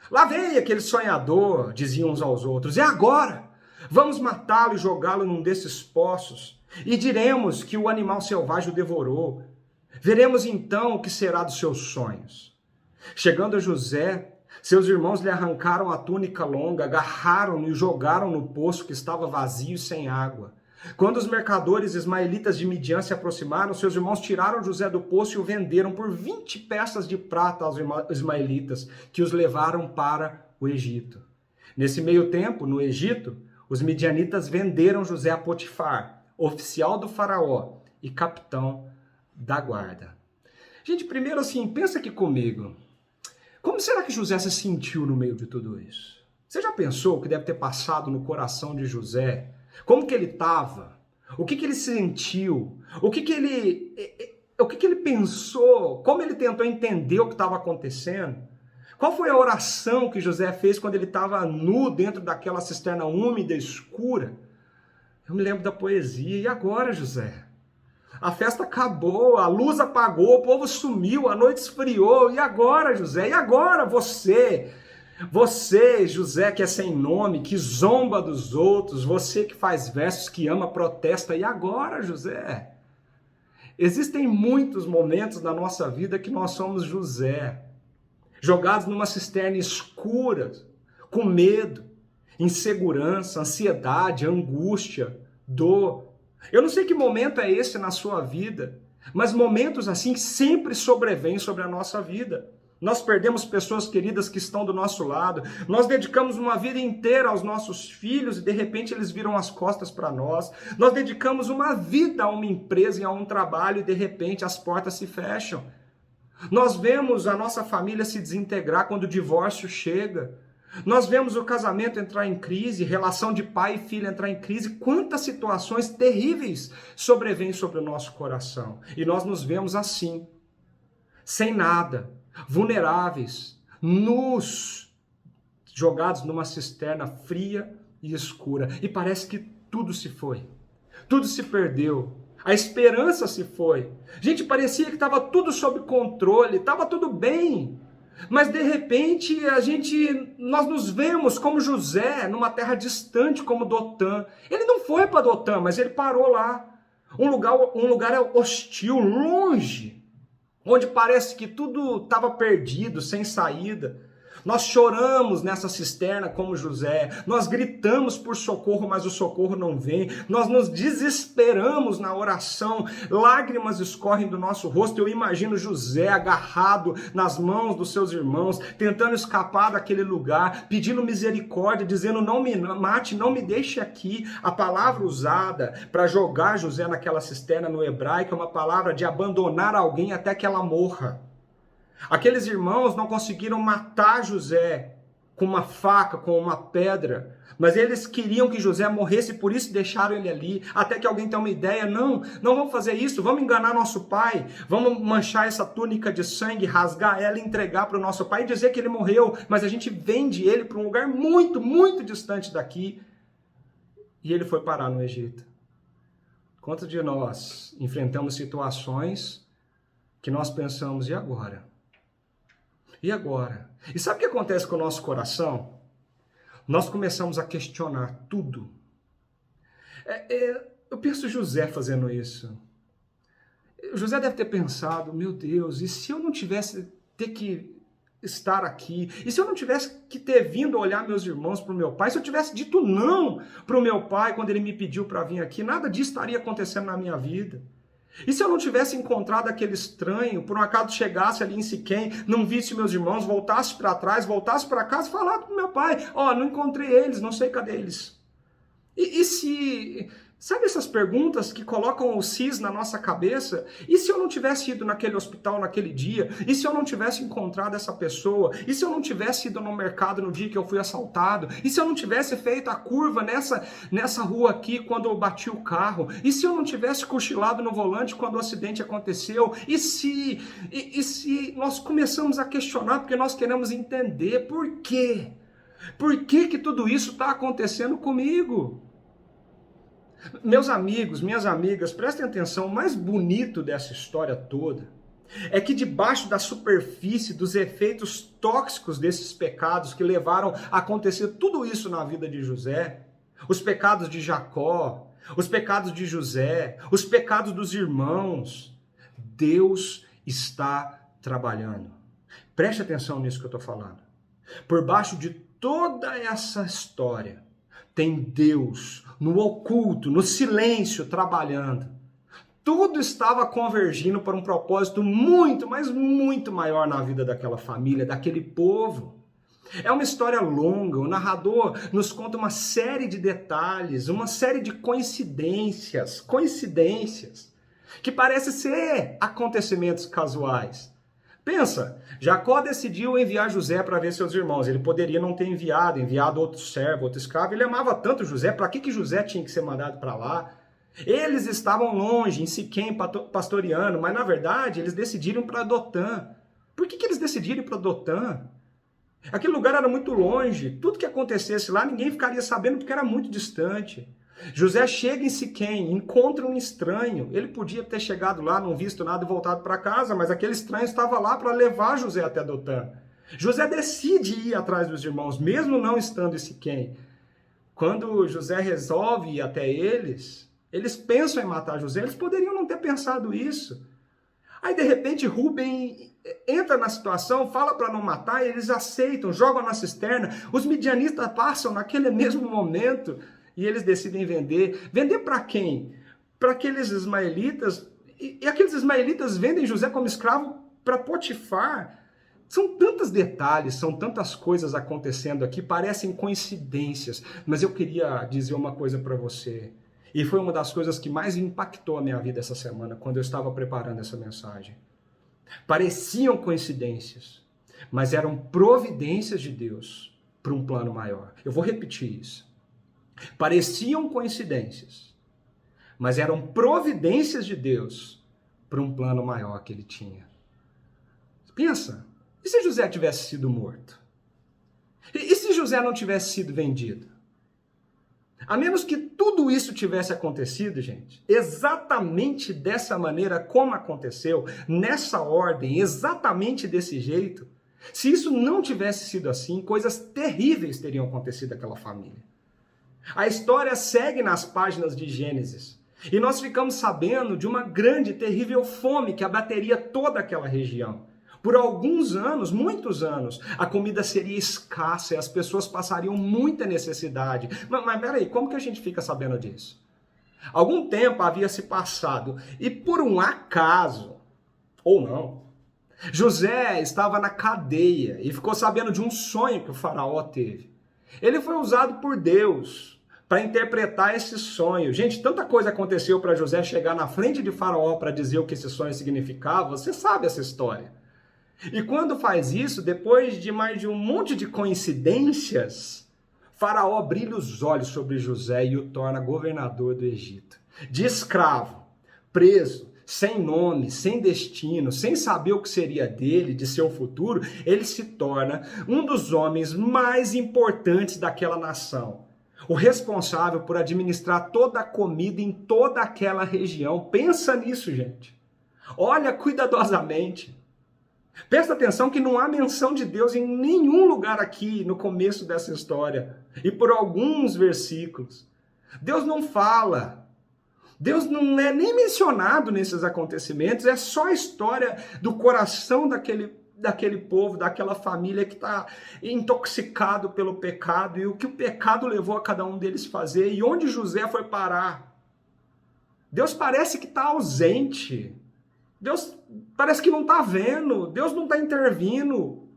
Lá vem aquele sonhador, diziam uns aos outros. É agora! Vamos matá-lo e jogá-lo num desses poços. E diremos que o animal selvagem o devorou. Veremos então o que será dos seus sonhos. Chegando a José, seus irmãos lhe arrancaram a túnica longa, agarraram-no e jogaram no poço que estava vazio e sem água. Quando os mercadores ismaelitas de Midian se aproximaram, seus irmãos tiraram José do poço e o venderam por 20 peças de prata aos ismaelitas, que os levaram para o Egito. Nesse meio tempo, no Egito, Os midianitas venderam José a Potifar, oficial do faraó e capitão da guarda. Gente, primeiro assim, pensa aqui comigo. Como será que José se sentiu no meio de tudo isso? Você já pensou o que deve ter passado no coração de José? Como que ele estava? O que ele sentiu? O que ele pensou? Como ele tentou entender o que estava acontecendo? Qual foi a oração que José fez quando ele estava nu dentro daquela cisterna úmida, escura? Eu me lembro da poesia. E agora, José? A festa acabou, a luz apagou, o povo sumiu, a noite esfriou. E agora, José? E agora você? Você, José, que é sem nome, que zomba dos outros, você que faz versos, que ama, protesta. E agora, José? Existem muitos momentos na nossa vida que nós somos José, jogados numa cisterna escura, com medo, insegurança, ansiedade, angústia, dor. Eu não sei que momento é esse na sua vida, mas momentos assim sempre sobrevêm sobre a nossa vida. Nós perdemos pessoas queridas que estão do nosso lado, nós dedicamos uma vida inteira aos nossos filhos e de repente eles viram as costas para nós. Nós dedicamos uma vida a uma empresa e a um trabalho e de repente as portas se fecham. Nós vemos a nossa família se desintegrar quando o divórcio chega. Nós vemos o casamento entrar em crise, relação de pai e filha entrar em crise. Quantas situações terríveis sobrevêm sobre o nosso coração. E nós nos vemos assim, sem nada, vulneráveis, nus, jogados numa cisterna fria e escura. E parece que tudo se foi, tudo se perdeu. A esperança se foi. Gente, parecia que estava tudo sob controle, estava tudo bem. Mas de repente nós nos vemos como José numa terra distante como Dotã. Ele não foi para Dotã, mas ele parou lá. Um lugar hostil, longe, onde parece que tudo estava perdido, sem saída. Nós choramos nessa cisterna como José, nós gritamos por socorro, mas o socorro não vem, nós nos desesperamos na oração, lágrimas escorrem do nosso rosto. Eu imagino José agarrado nas mãos dos seus irmãos, tentando escapar daquele lugar, pedindo misericórdia, dizendo: não me mate, não me deixe aqui. A palavra usada para jogar José naquela cisterna no hebraico é uma palavra de abandonar alguém até que ela morra. Aqueles irmãos não conseguiram matar José com uma faca, com uma pedra, mas eles queriam que José morresse, por isso deixaram ele ali, até que alguém tenha uma ideia: não vamos fazer isso, vamos enganar nosso pai, vamos manchar essa túnica de sangue, rasgar ela e entregar para o nosso pai e dizer que ele morreu, mas a gente vende ele para um lugar muito, muito distante daqui. E ele foi parar no Egito. Quantos de nós enfrentamos situações que nós pensamos: e agora? E agora? E sabe o que acontece com o nosso coração? Nós começamos a questionar tudo. Eu penso José fazendo isso. José deve ter pensado: meu Deus, e se eu não tivesse ter que estar aqui? E se eu não tivesse que ter vindo olhar meus irmãos para o meu pai? Se eu tivesse dito não para o meu pai quando ele me pediu para vir aqui, nada disso estaria acontecendo na minha vida. E se eu não tivesse encontrado aquele estranho, por um acaso chegasse ali em Siquém, não visse meus irmãos, voltasse para trás, voltasse para casa e falasse para o meu pai: não encontrei eles, não sei cadê eles. E se... Sabe essas perguntas que colocam o cis na nossa cabeça? E se eu não tivesse ido naquele hospital naquele dia? E se eu não tivesse encontrado essa pessoa? E se eu não tivesse ido no mercado no dia que eu fui assaltado? E se eu não tivesse feito a curva nessa rua aqui quando eu bati o carro? E se eu não tivesse cochilado no volante quando o acidente aconteceu? E se nós começamos a questionar porque nós queremos entender por quê? Por que tudo isso está acontecendo comigo? Meus amigos, minhas amigas, prestem atenção: o mais bonito dessa história toda é que debaixo da superfície dos efeitos tóxicos desses pecados que levaram a acontecer tudo isso na vida de José, os pecados de Jacó, os pecados de José, os pecados dos irmãos, Deus está trabalhando. Preste atenção nisso que eu estou falando. Por baixo de toda essa história, tem Deus no oculto, no silêncio, trabalhando. Tudo estava convergindo para um propósito muito, mas muito maior na vida daquela família, daquele povo. É uma história longa, o narrador nos conta uma série de detalhes, uma série de coincidências, que parecem ser acontecimentos casuais. Pensa, Jacó decidiu enviar José para ver seus irmãos. Ele poderia não ter enviado outro servo, outro escravo. Ele amava tanto José, para que José tinha que ser mandado para lá? Eles estavam longe, em Siquém, pastoreando, mas na verdade eles decidiram para Dotã. Por que eles decidiram para Dotã? Aquele lugar era muito longe, tudo que acontecesse lá ninguém ficaria sabendo porque era muito distante. José chega em Siquém, encontra um estranho. Ele podia ter chegado lá, não visto nada e voltado para casa, mas aquele estranho estava lá para levar José até Dotã. José decide ir atrás dos irmãos, mesmo não estando em Siquém. Quando José resolve ir até eles pensam em matar José, eles poderiam não ter pensado isso. Aí, de repente, Rúben entra na situação, fala para não matar, e eles aceitam, jogam na cisterna. Os midianistas passam naquele mesmo momento e eles decidem vender. Vender para quem? Para aqueles ismaelitas. E aqueles ismaelitas vendem José como escravo para Potifar. São tantos detalhes, são tantas coisas acontecendo aqui, parecem coincidências. Mas eu queria dizer uma coisa para você. E foi uma das coisas que mais impactou a minha vida essa semana, quando eu estava preparando essa mensagem. Pareciam coincidências, mas eram providências de Deus para um plano maior. Eu vou repetir isso. Pareciam coincidências, mas eram providências de Deus para um plano maior que ele tinha. Pensa, e se José tivesse sido morto? E se José não tivesse sido vendido? A menos que tudo isso tivesse acontecido, gente, exatamente dessa maneira como aconteceu, nessa ordem, exatamente desse jeito, se isso não tivesse sido assim, coisas terríveis teriam acontecido àquela família. A história segue nas páginas de Gênesis, e nós ficamos sabendo de uma grande, terrível fome que abateria toda aquela região. Por alguns anos, muitos anos, a comida seria escassa e as pessoas passariam muita necessidade. Mas peraí, como que a gente fica sabendo disso? Algum tempo havia se passado e por um acaso, ou não, José estava na cadeia e ficou sabendo de um sonho que o faraó teve. Ele foi usado por Deus para interpretar esse sonho. Gente, tanta coisa aconteceu para José chegar na frente de faraó para dizer o que esse sonho significava. Você sabe essa história. E quando faz isso, depois de mais de um monte de coincidências, Faraó brilha os olhos sobre José e o torna governador do Egito. De escravo, preso, sem nome, sem destino, sem saber o que seria dele, de seu futuro, ele se torna um dos homens mais importantes daquela nação. O responsável por administrar toda a comida em toda aquela região. Pensa nisso, gente. Olha cuidadosamente. Presta atenção que não há menção de Deus em nenhum lugar aqui no começo dessa história. E por alguns versículos. Deus não fala. Deus não é nem mencionado nesses acontecimentos. É só a história do coração daquele povo, daquela família que está intoxicado pelo pecado. E o que o pecado levou a cada um deles fazer. E onde José foi parar. Deus parece que está ausente. Deus parece que não está vendo, Deus não está intervindo.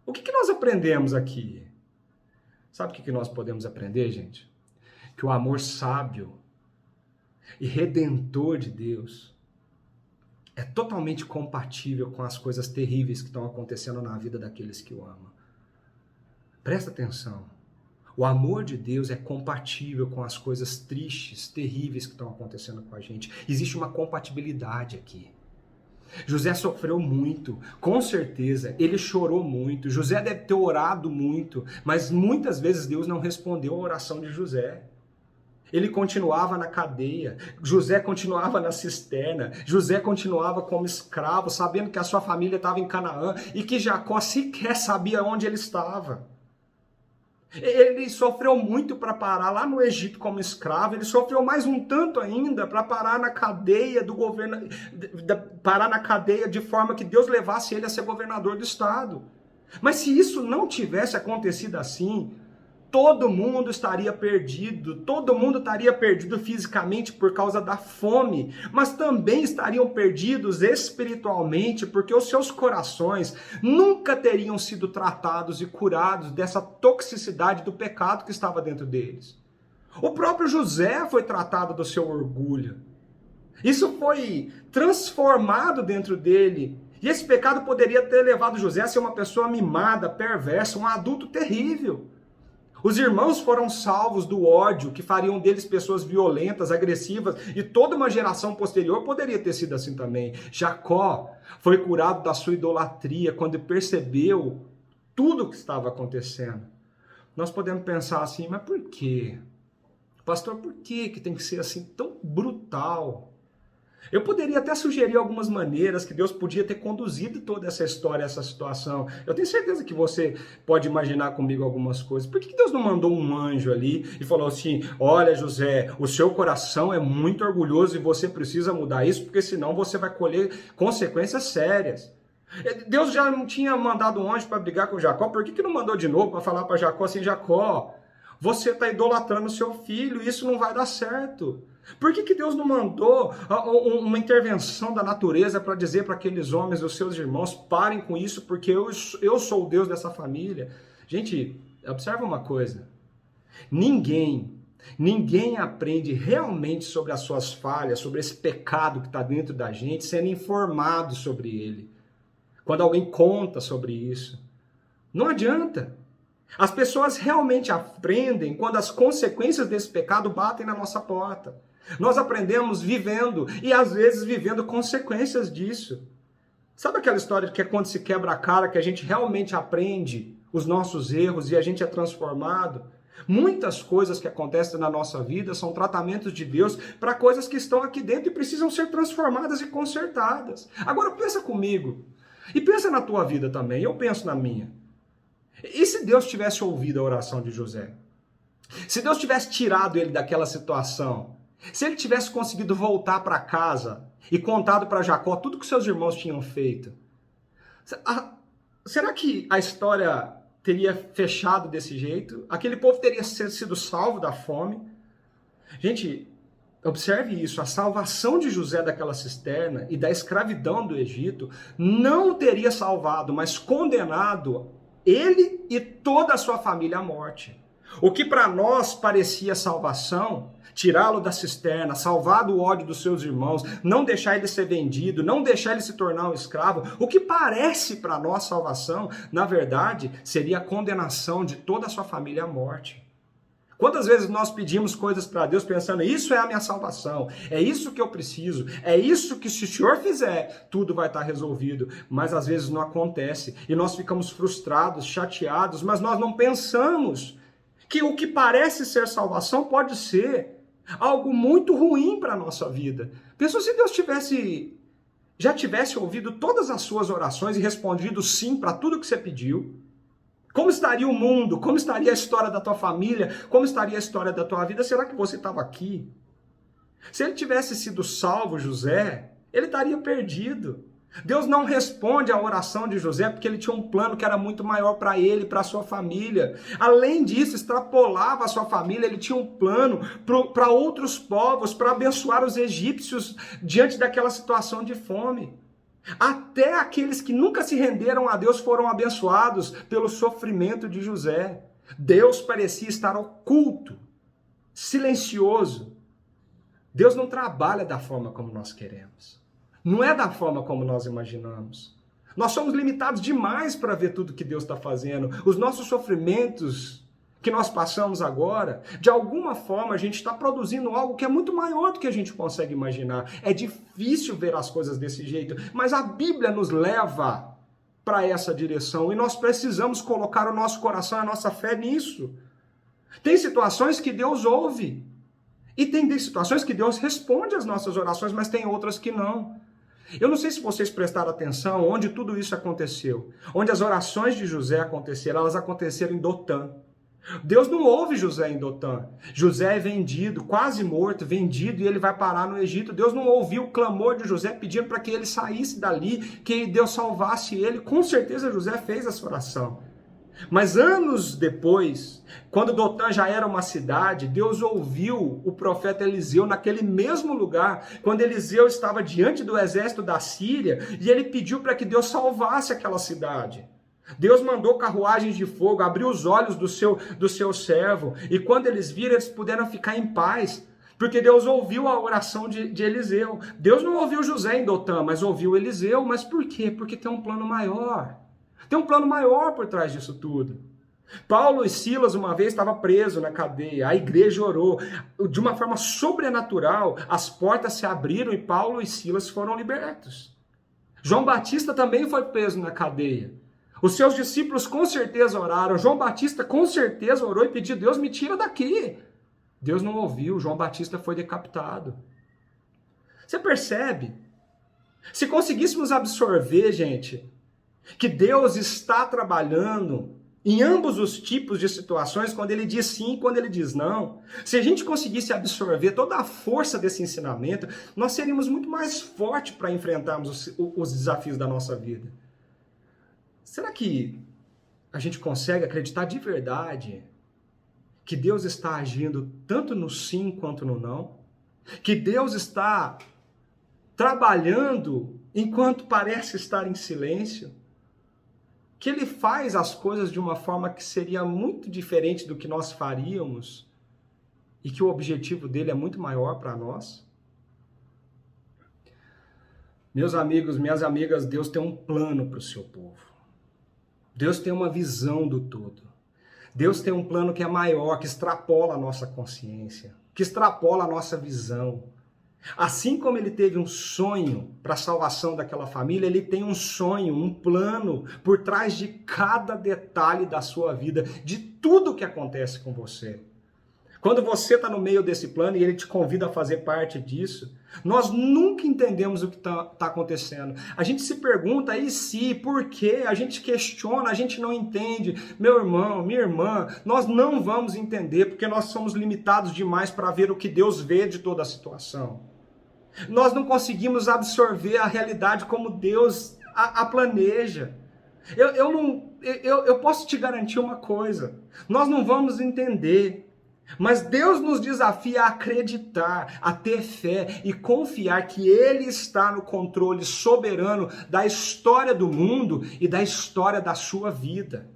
O que nós aprendemos aqui? Sabe o que nós podemos aprender, gente? Que o amor sábio e redentor de Deus é totalmente compatível com as coisas terríveis que estão acontecendo na vida daqueles que o amam. Presta atenção. O amor de Deus é compatível com as coisas tristes, terríveis que estão acontecendo com a gente. Existe uma compatibilidade aqui. José sofreu muito, com certeza, ele chorou muito, José deve ter orado muito, mas muitas vezes Deus não respondeu a oração de José. Ele continuava na cadeia, José continuava na cisterna, José continuava como escravo, sabendo que a sua família estava em Canaã e que Jacó sequer sabia onde ele estava. Ele sofreu muito para parar lá no Egito como escravo, ele sofreu mais um tanto ainda para parar na cadeia do governo, parar na cadeia de forma que Deus levasse ele a ser governador do estado. Mas se isso não tivesse acontecido assim, todo mundo estaria perdido fisicamente por causa da fome, mas também estariam perdidos espiritualmente, porque os seus corações nunca teriam sido tratados e curados dessa toxicidade do pecado que estava dentro deles. O próprio José foi tratado do seu orgulho. Isso foi transformado dentro dele. E esse pecado poderia ter levado José a ser uma pessoa mimada, perversa, um adulto terrível. Os irmãos foram salvos do ódio que fariam deles pessoas violentas, agressivas, e toda uma geração posterior poderia ter sido assim também. Jacó foi curado da sua idolatria quando percebeu tudo o que estava acontecendo. Nós podemos pensar assim, mas por quê? Pastor, por que tem que ser assim tão brutal? Eu poderia até sugerir algumas maneiras que Deus podia ter conduzido toda essa história, essa situação. Eu tenho certeza que você pode imaginar comigo algumas coisas. Por que Deus não mandou um anjo ali e falou assim, olha José, o seu coração é muito orgulhoso e você precisa mudar isso, porque senão você vai colher consequências sérias. Deus já não tinha mandado um anjo para brigar com Jacó, por que não mandou de novo para falar para Jacó assim, Jacó, você está idolatrando seu filho, isso não vai dar certo. Por que Deus não mandou uma intervenção da natureza para dizer para aqueles homens, os seus irmãos, parem com isso, porque eu sou o Deus dessa família? Gente, observa uma coisa. Ninguém aprende realmente sobre as suas falhas, sobre esse pecado que está dentro da gente, sendo informado sobre ele. Quando alguém conta sobre isso. Não adianta. As pessoas realmente aprendem quando as consequências desse pecado batem na nossa porta. Nós aprendemos vivendo e às vezes vivendo consequências disso. Sabe aquela história de que é quando se quebra a cara que a gente realmente aprende os nossos erros e a gente é transformado? Muitas coisas que acontecem na nossa vida são tratamentos de Deus para coisas que estão aqui dentro e precisam ser transformadas e consertadas. Agora pensa comigo e pensa na tua vida também, eu penso na minha. E se Deus tivesse ouvido a oração de José? Se Deus tivesse tirado ele daquela situação? Se ele tivesse conseguido voltar para casa e contado para Jacó tudo que seus irmãos tinham feito? Será que a história teria fechado desse jeito? Aquele povo teria sido salvo da fome? Gente, observe isso, a salvação de José daquela cisterna e da escravidão do Egito não teria salvado, mas condenado ele e toda a sua família à morte. O que para nós parecia salvação, tirá-lo da cisterna, salvar do ódio dos seus irmãos, não deixar ele ser vendido, não deixar ele se tornar um escravo, o que parece para nós salvação, na verdade, seria a condenação de toda a sua família à morte. Quantas vezes nós pedimos coisas para Deus pensando, isso é a minha salvação, é isso que eu preciso, é isso que se o Senhor fizer, tudo vai estar resolvido. Mas às vezes não acontece e nós ficamos frustrados, chateados, mas nós não pensamos que o que parece ser salvação pode ser algo muito ruim para a nossa vida. Pensou se Deus já tivesse ouvido todas as suas orações e respondido sim para tudo que você pediu? Como estaria o mundo? Como estaria a história da tua família? Como estaria a história da tua vida? Será que você estava aqui? Se ele tivesse sido salvo, José, ele estaria perdido. Deus não responde à oração de José porque ele tinha um plano que era muito maior para ele e para a sua família. Além disso, extrapolava a sua família, ele tinha um plano para outros povos, para abençoar os egípcios diante daquela situação de fome. Até aqueles que nunca se renderam a Deus foram abençoados pelo sofrimento de José. Deus parecia estar oculto, silencioso. Deus não trabalha da forma como nós queremos. Não é da forma como nós imaginamos. Nós somos limitados demais para ver tudo que Deus está fazendo. Os nossos sofrimentos que nós passamos agora, de alguma forma a gente está produzindo algo que é muito maior do que a gente consegue imaginar. É difícil ver as coisas desse jeito, mas a Bíblia nos leva para essa direção e nós precisamos colocar o nosso coração e a nossa fé nisso. Tem situações que Deus ouve e tem situações que Deus responde às nossas orações, mas tem outras que não. Eu não sei se vocês prestaram atenção onde tudo isso aconteceu. Onde as orações de José aconteceram, elas aconteceram em Dotã. Deus não ouve José em Dotã. José é vendido, quase morto, vendido, e ele vai parar no Egito. Deus não ouviu o clamor de José pedindo para que ele saísse dali, que Deus salvasse ele. Com certeza José fez essa oração. Mas anos depois, quando Dotã já era uma cidade, Deus ouviu o profeta Eliseu naquele mesmo lugar, quando Eliseu estava diante do exército da Síria, e ele pediu para que Deus salvasse aquela cidade. Deus mandou carruagens de fogo, abriu os olhos do seu servo, e quando eles viram, eles puderam ficar em paz, porque Deus ouviu a oração de Eliseu. Deus não ouviu José em Dotã, mas ouviu Eliseu. Mas por quê? Porque tem um plano maior. Tem um plano maior por trás disso tudo. Paulo e Silas uma vez estavam presos na cadeia, a igreja orou, de uma forma sobrenatural, as portas se abriram e Paulo e Silas foram libertos. João Batista também foi preso na cadeia. Os seus discípulos com certeza oraram, João Batista com certeza orou e pediu: Deus, me tira daqui. Deus não ouviu, João Batista foi decapitado. Você percebe? Se conseguíssemos absorver, gente, que Deus está trabalhando em ambos os tipos de situações, quando ele diz sim e quando ele diz não, se a gente conseguisse absorver toda a força desse ensinamento, nós seríamos muito mais fortes para enfrentarmos os desafios da nossa vida. Será que a gente consegue acreditar de verdade que Deus está agindo tanto no sim quanto no não? Que Deus está trabalhando enquanto parece estar em silêncio? Que Ele faz as coisas de uma forma que seria muito diferente do que nós faríamos e que o objetivo dele é muito maior para nós? Meus amigos, minhas amigas, Deus tem um plano para o seu povo. Deus tem uma visão do todo. Deus tem um plano que é maior, que extrapola a nossa consciência, que extrapola a nossa visão. Assim como ele teve um sonho para a salvação daquela família, ele tem um sonho, um plano por trás de cada detalhe da sua vida, de tudo que acontece com você. Quando você está no meio desse plano e ele te convida a fazer parte disso, nós nunca entendemos o que está acontecendo. A gente se pergunta, e se, por quê? A gente questiona, a gente não entende. Meu irmão, minha irmã, nós não vamos entender porque nós somos limitados demais para ver o que Deus vê de toda a situação. Nós não conseguimos absorver a realidade como Deus a planeja. Eu posso te garantir uma coisa, nós não vamos entender. Mas Deus nos desafia a acreditar, a ter fé e confiar que Ele está no controle soberano da história do mundo e da história da sua vida.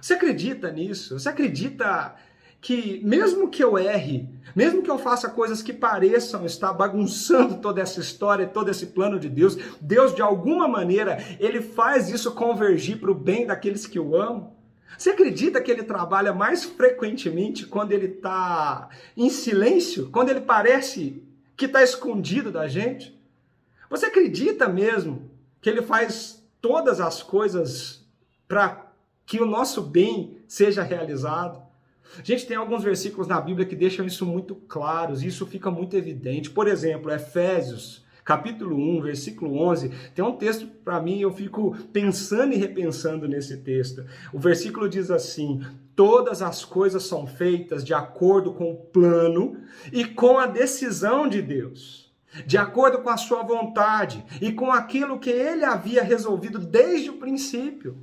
Você acredita nisso? Você acredita que mesmo que eu erre, mesmo que eu faça coisas que pareçam estar bagunçando toda essa história, todo esse plano de Deus, Deus de alguma maneira, Ele faz isso convergir para o bem daqueles que o amam? Você acredita que ele trabalha mais frequentemente quando ele está em silêncio? Quando ele parece que está escondido da gente? Você acredita mesmo que ele faz todas as coisas para que o nosso bem seja realizado? Gente, tem alguns versículos na Bíblia que deixam isso muito claro, e isso fica muito evidente. Por exemplo, Efésios, capítulo 1, versículo 11, tem um texto para mim, eu fico pensando e repensando nesse texto. O versículo diz assim: todas as coisas são feitas de acordo com o plano e com a decisão de Deus, de acordo com a sua vontade e com aquilo que ele havia resolvido desde o princípio.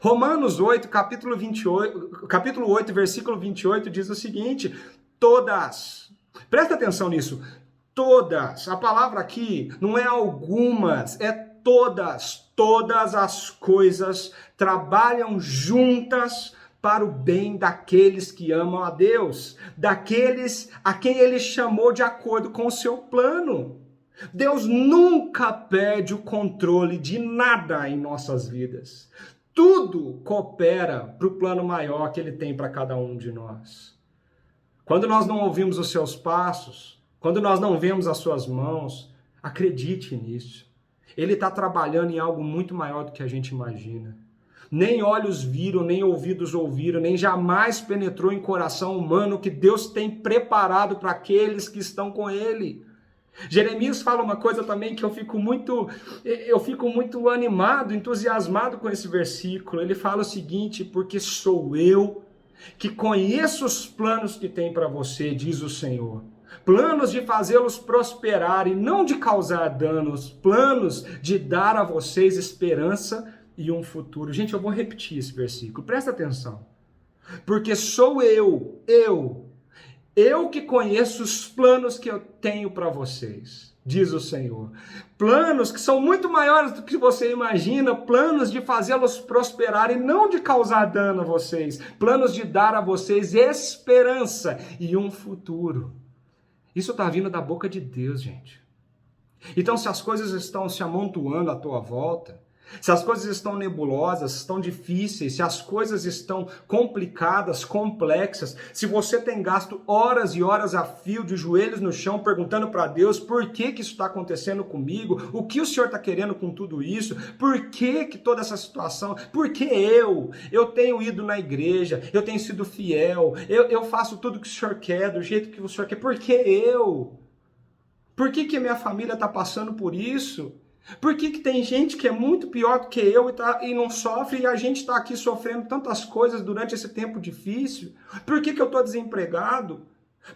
Romanos 8, capítulo 8, versículo 28 diz o seguinte: todas, presta atenção nisso, todas, a palavra aqui não é algumas, é todas, todas as coisas trabalham juntas para o bem daqueles que amam a Deus, daqueles a quem Ele chamou de acordo com o seu plano. Deus nunca perde o controle de nada em nossas vidas. Tudo coopera para o plano maior que Ele tem para cada um de nós. Quando nós não ouvimos os seus passos, quando nós não vemos as suas mãos, acredite nisso. Ele está trabalhando em algo muito maior do que a gente imagina. Nem olhos viram, nem ouvidos ouviram, nem jamais penetrou em coração humano que Deus tem preparado para aqueles que estão com Ele. Jeremias fala uma coisa também que eu fico muito animado, entusiasmado com esse versículo. Ele fala o seguinte: porque sou eu que conheço os planos que tem para você, diz o Senhor. Planos de fazê-los prosperar e não de causar danos, planos de dar a vocês esperança e um futuro. Gente, eu vou repetir esse versículo, presta atenção. Porque sou eu que conheço os planos que eu tenho para vocês, diz o Senhor. Planos que são muito maiores do que você imagina, planos de fazê-los prosperar e não de causar dano a vocês, planos de dar a vocês esperança e um futuro. Isso está vindo da boca de Deus, gente. Então, se as coisas estão se amontoando à tua volta, se as coisas estão nebulosas, estão difíceis, se as coisas estão complicadas, complexas, se você tem gasto horas e horas a fio de joelhos no chão perguntando para Deus por que isso está acontecendo comigo, o que o Senhor está querendo com tudo isso, por que toda essa situação, por que eu tenho ido na igreja, eu tenho sido fiel, eu faço tudo que o Senhor quer, do jeito que o Senhor quer, por que eu? Por que minha família está passando por isso? Por que tem gente que é muito pior do que eu e não sofre e a gente está aqui sofrendo tantas coisas durante esse tempo difícil? Por que eu estou desempregado?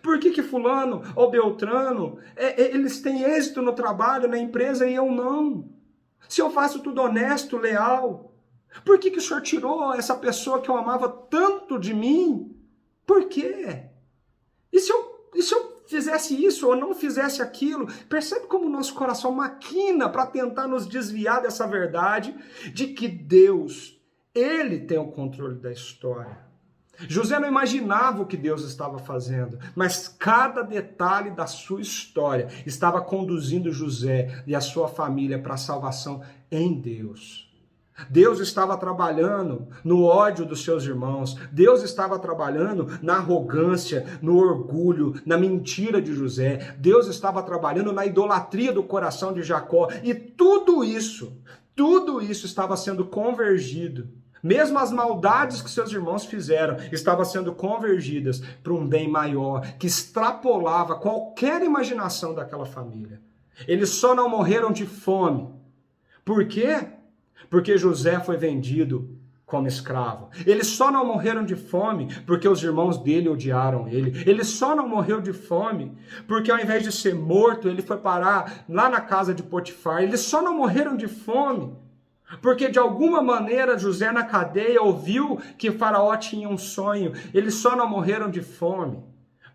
Por que fulano ou Beltrano, eles têm êxito no trabalho, na empresa e eu não? Se eu faço tudo honesto, leal, por que o Senhor tirou essa pessoa que eu amava tanto de mim? Por quê? E se eu fizesse isso ou não fizesse aquilo? Percebe como o nosso coração maquina para tentar nos desviar dessa verdade de que Deus, Ele tem o controle da história. José não imaginava o que Deus estava fazendo, mas cada detalhe da sua história estava conduzindo José e a sua família para a salvação em Deus. Deus estava trabalhando no ódio dos seus irmãos. Deus estava trabalhando na arrogância, no orgulho, na mentira de José. Deus estava trabalhando na idolatria do coração de Jacó. E tudo isso estava sendo convergido. Mesmo as maldades que seus irmãos fizeram estavam sendo convergidas para um bem maior, que extrapolava qualquer imaginação daquela família. Eles só não morreram de fome. Por quê? Porque José foi vendido como escravo. Eles só não morreram de fome porque os irmãos dele odiaram ele. Ele só não morreu de fome porque ao invés de ser morto, ele foi parar lá na casa de Potifar. Eles só não morreram de fome porque de alguma maneira José na cadeia ouviu que Faraó tinha um sonho. Eles só não morreram de fome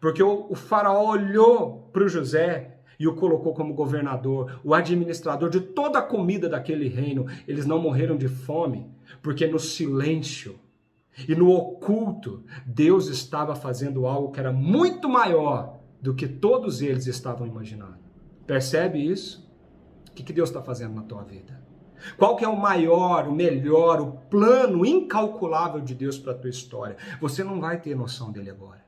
porque o Faraó olhou para o José e o colocou como governador, o administrador de toda a comida daquele reino. Eles não morreram de fome, porque no silêncio e no oculto, Deus estava fazendo algo que era muito maior do que todos eles estavam imaginando. Percebe isso? O que Deus está fazendo na tua vida? Qual que é o maior, o melhor, o plano incalculável de Deus para a tua história? Você não vai ter noção dele agora.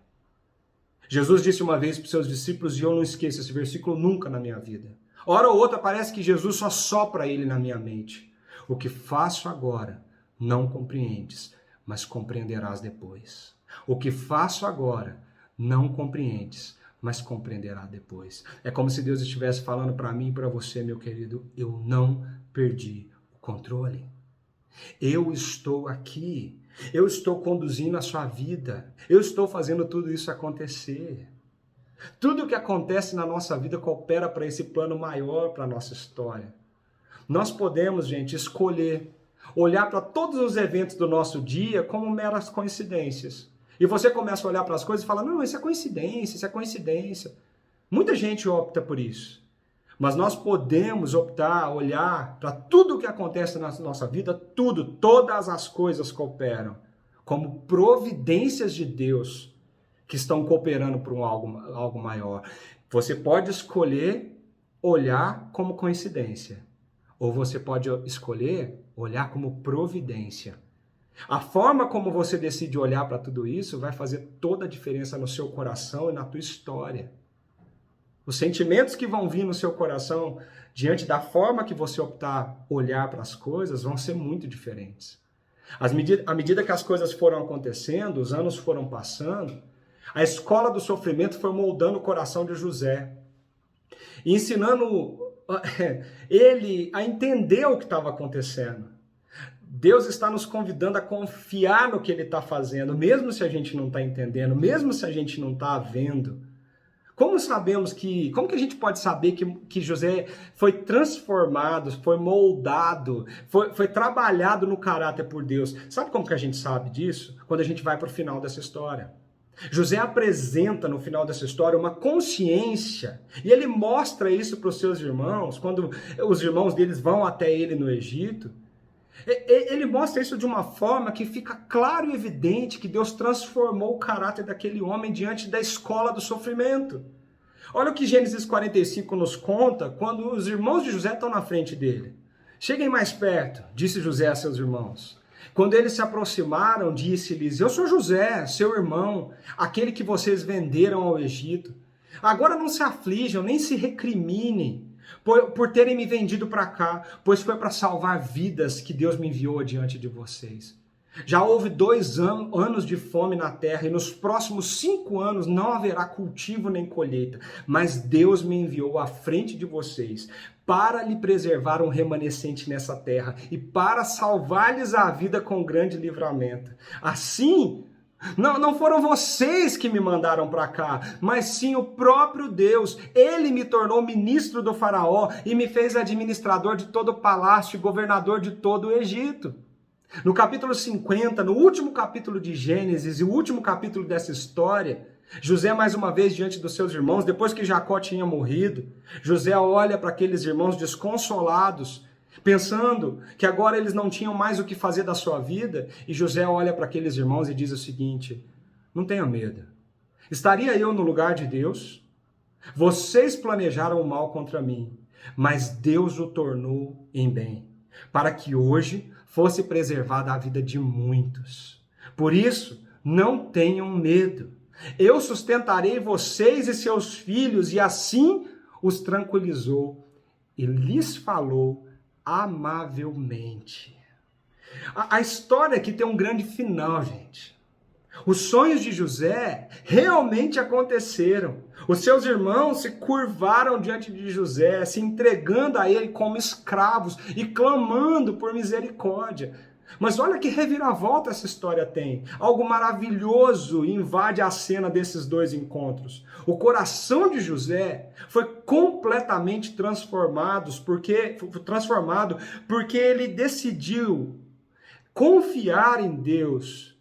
Jesus disse uma vez para os seus discípulos, e eu não esqueço esse versículo nunca na minha vida. Hora ou outra parece que Jesus só sopra ele na minha mente. O que faço agora não compreendes, mas compreenderás depois. O que faço agora não compreendes, mas compreenderás depois. É como se Deus estivesse falando para mim e para você, meu querido, eu não perdi o controle. Eu estou aqui. Eu estou conduzindo a sua vida. Eu estou fazendo tudo isso acontecer. Tudo o que acontece na nossa vida coopera para esse plano maior para a nossa história. Nós podemos, gente, escolher olhar para todos os eventos do nosso dia como meras coincidências. E você começa a olhar para as coisas e fala, não, isso é coincidência, isso é coincidência. Muita gente opta por isso. Mas nós podemos optar, olhar para tudo o que acontece na nossa vida, todas as coisas cooperam como providências de Deus que estão cooperando para algo maior. Você pode escolher olhar como coincidência, ou você pode escolher olhar como providência. A forma como você decide olhar para tudo isso vai fazer toda a diferença no seu coração e na tua história. Os sentimentos que vão vir no seu coração diante da forma que você optar olhar para as coisas vão ser muito diferentes. À medida que as coisas foram acontecendo, os anos foram passando, a escola do sofrimento foi moldando o coração de José, e ensinando ele a entender o que estava acontecendo. Deus está nos convidando a confiar no que Ele está fazendo, mesmo se a gente não está entendendo, mesmo se a gente não está vendo. Como que a gente pode saber que José foi transformado, foi moldado, foi trabalhado no caráter por Deus? Sabe como que a gente sabe disso? Quando a gente vai para o final dessa história. José apresenta no final dessa história uma consciência, e ele mostra isso para os seus irmãos, quando os irmãos deles vão até ele no Egito. Ele mostra isso de uma forma que fica claro e evidente que Deus transformou o caráter daquele homem diante da escola do sofrimento. Olha o que Gênesis 45 nos conta quando os irmãos de José estão na frente dele. Cheguem mais perto, disse José a seus irmãos. Quando eles se aproximaram, disse-lhes: eu sou José, seu irmão, aquele que vocês venderam ao Egito. Agora não se aflijam, nem se recriminem por terem me vendido para cá, pois foi para salvar vidas que Deus me enviou adiante de vocês. Já houve 2 anos de fome na terra, e nos próximos 5 anos não haverá cultivo nem colheita, mas Deus me enviou à frente de vocês para lhe preservar um remanescente nessa terra e para salvar-lhes a vida com grande livramento. Assim, não foram vocês que me mandaram para cá, mas sim o próprio Deus. Ele me tornou ministro do faraó e me fez administrador de todo o palácio e governador de todo o Egito. No capítulo 50, no último capítulo de Gênesis e o último capítulo dessa história, José mais uma vez diante dos seus irmãos, depois que Jacó tinha morrido, José olha para aqueles irmãos desconsolados, pensando que agora eles não tinham mais o que fazer da sua vida, e José olha para aqueles irmãos e diz o seguinte: não tenha medo. Estaria eu no lugar de Deus? Vocês planejaram o mal contra mim, mas Deus o tornou em bem, para que hoje fosse preservada a vida de muitos. Por isso, não tenham medo. Eu sustentarei vocês e seus filhos, e assim os tranquilizou e lhes falou amavelmente. A história aqui tem um grande final, gente. Os sonhos de José realmente aconteceram. Os seus irmãos se curvaram diante de José, se entregando a ele como escravos e clamando por misericórdia. Mas olha que reviravolta essa história tem. Algo maravilhoso invade a cena desses 2 encontros. O coração de José foi completamente transformado porque ele decidiu confiar em Deus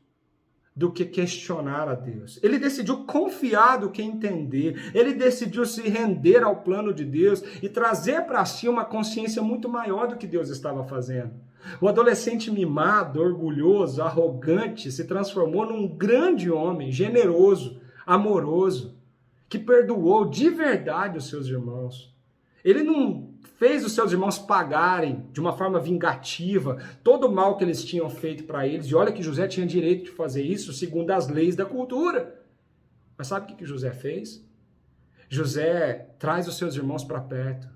do que questionar a Deus. Ele decidiu confiar do que entender. Ele decidiu se render ao plano de Deus e trazer para si uma consciência muito maior do que Deus estava fazendo. O adolescente mimado, orgulhoso, arrogante se transformou num grande homem, generoso, amoroso, que perdoou de verdade os seus irmãos. Ele não fez os seus irmãos pagarem de uma forma vingativa todo o mal que eles tinham feito para eles. E olha que José tinha direito de fazer isso segundo as leis da cultura. Mas sabe o que José fez? José traz os seus irmãos para perto.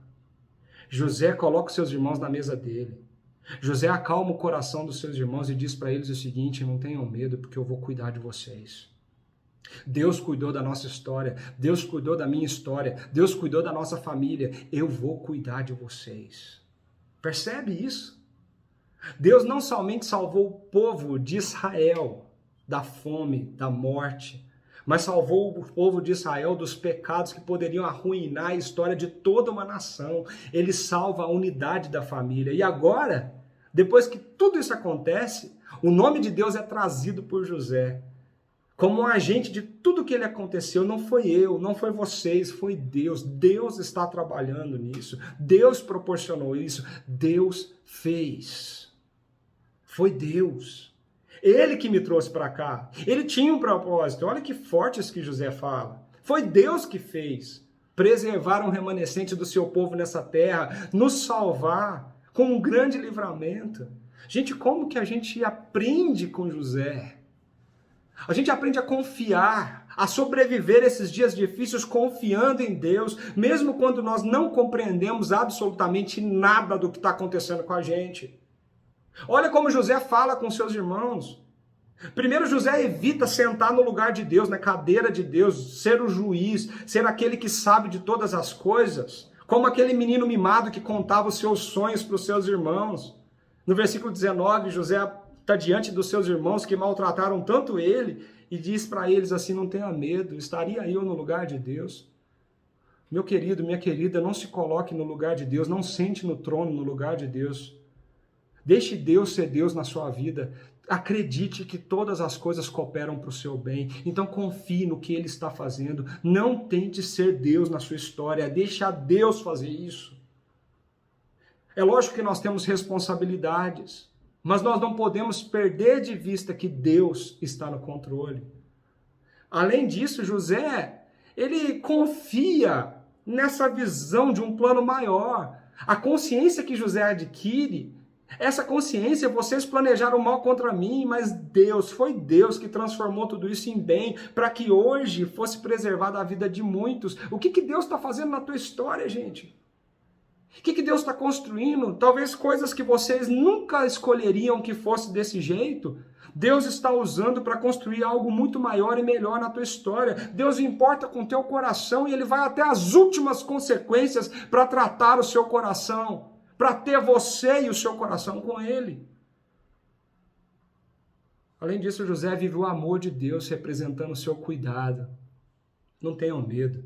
José coloca os seus irmãos na mesa dele. José acalma o coração dos seus irmãos e diz para eles o seguinte: não tenham medo, porque eu vou cuidar de vocês. Deus cuidou da nossa história, Deus cuidou da minha história, Deus cuidou da nossa família, eu vou cuidar de vocês. Percebe isso? Deus não somente salvou o povo de Israel da fome, da morte, mas salvou o povo de Israel dos pecados que poderiam arruinar a história de toda uma nação. Ele salva a unidade da família. E agora, depois que tudo isso acontece, o nome de Deus é trazido por José como um agente de tudo que ele aconteceu. Não foi eu, não foi vocês, foi Deus. Deus está trabalhando nisso. Deus proporcionou isso. Deus fez. Foi Deus. Ele que me trouxe para cá. Ele tinha um propósito. Olha que forte isso que José fala. Foi Deus que fez. Preservar um remanescente do seu povo nessa terra. Nos salvar com um grande livramento. Gente, como que a gente aprende com José? A gente aprende a confiar, a sobreviver esses dias difíceis confiando em Deus, mesmo quando nós não compreendemos absolutamente nada do que está acontecendo com a gente. Olha como José fala com seus irmãos. Primeiro, José evita sentar no lugar de Deus, na cadeira de Deus, ser o juiz, ser aquele que sabe de todas as coisas, como aquele menino mimado que contava os seus sonhos para os seus irmãos. No versículo 19, José está diante dos seus irmãos que maltrataram tanto ele e diz para eles assim: não tenha medo, estaria eu no lugar de Deus? Meu querido, minha querida, não se coloque no lugar de Deus, não sente no trono no lugar de Deus. Deixe Deus ser Deus na sua vida. Acredite que todas as coisas cooperam para o seu bem. Então confie no que Ele está fazendo. Não tente ser Deus na sua história. Deixe a Deus fazer isso. É lógico que nós temos responsabilidades, mas nós não podemos perder de vista que Deus está no controle. Além disso, José, ele confia nessa visão de um plano maior. A consciência que José adquire, essa consciência, vocês planejaram mal contra mim, mas foi Deus que transformou tudo isso em bem, para que hoje fosse preservada a vida de muitos. O que Deus está fazendo na tua história, gente? O que Deus está construindo? Talvez coisas que vocês nunca escolheriam que fosse desse jeito. Deus está usando para construir algo muito maior e melhor na tua história. Deus importa com o teu coração e Ele vai até as últimas consequências para tratar o seu coração, para ter você e o seu coração com Ele. Além disso, José vive o amor de Deus representando o seu cuidado. Não tenham medo.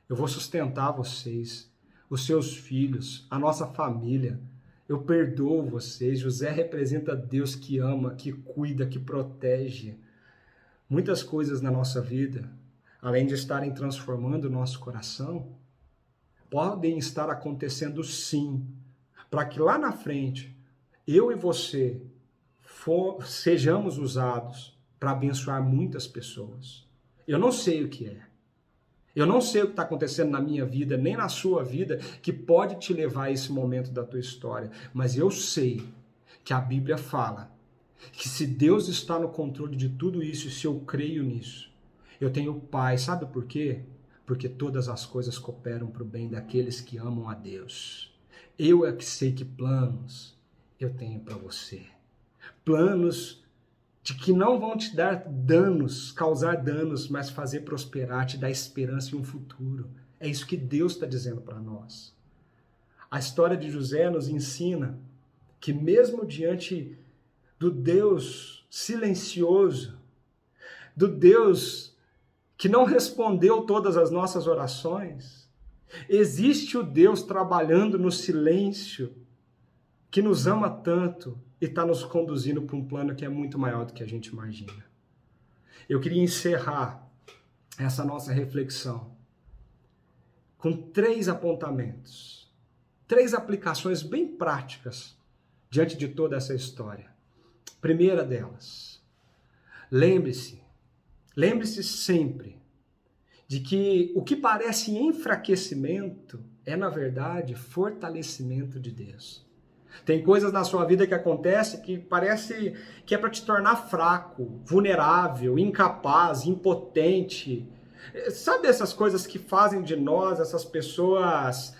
Eu vou sustentar vocês, os seus filhos, a nossa família. Eu perdoo vocês. José representa Deus que ama, que cuida, que protege. Muitas coisas na nossa vida, além de estarem transformando o nosso coração, podem estar acontecendo sim, para que lá na frente, eu e você sejamos usados para abençoar muitas pessoas. Eu não sei o que é. Eu não sei o que está acontecendo na minha vida, nem na sua vida, que pode te levar a esse momento da tua história. Mas eu sei que a Bíblia fala que se Deus está no controle de tudo isso, e se eu creio nisso, eu tenho paz. Sabe por quê? Porque todas as coisas cooperam para o bem daqueles que amam a Deus. Eu é que sei que planos eu tenho para você. Planos de que não vão te dar danos, causar danos, mas fazer prosperar, te dar esperança e um futuro. É isso que Deus está dizendo para nós. A história de José nos ensina que mesmo diante do Deus silencioso, do Deus que não respondeu todas as nossas orações, existe o Deus trabalhando no silêncio, que nos ama tanto e está nos conduzindo para um plano que é muito maior do que a gente imagina. Eu queria encerrar essa nossa reflexão com 3 apontamentos, 3 aplicações bem práticas diante de toda essa história. Primeira delas, lembre-se sempre de que o que parece enfraquecimento é, na verdade, fortalecimento de Deus. Tem coisas na sua vida que acontecem que parece que é para te tornar fraco, vulnerável, incapaz, impotente. Sabe essas coisas que fazem de nós, essas pessoas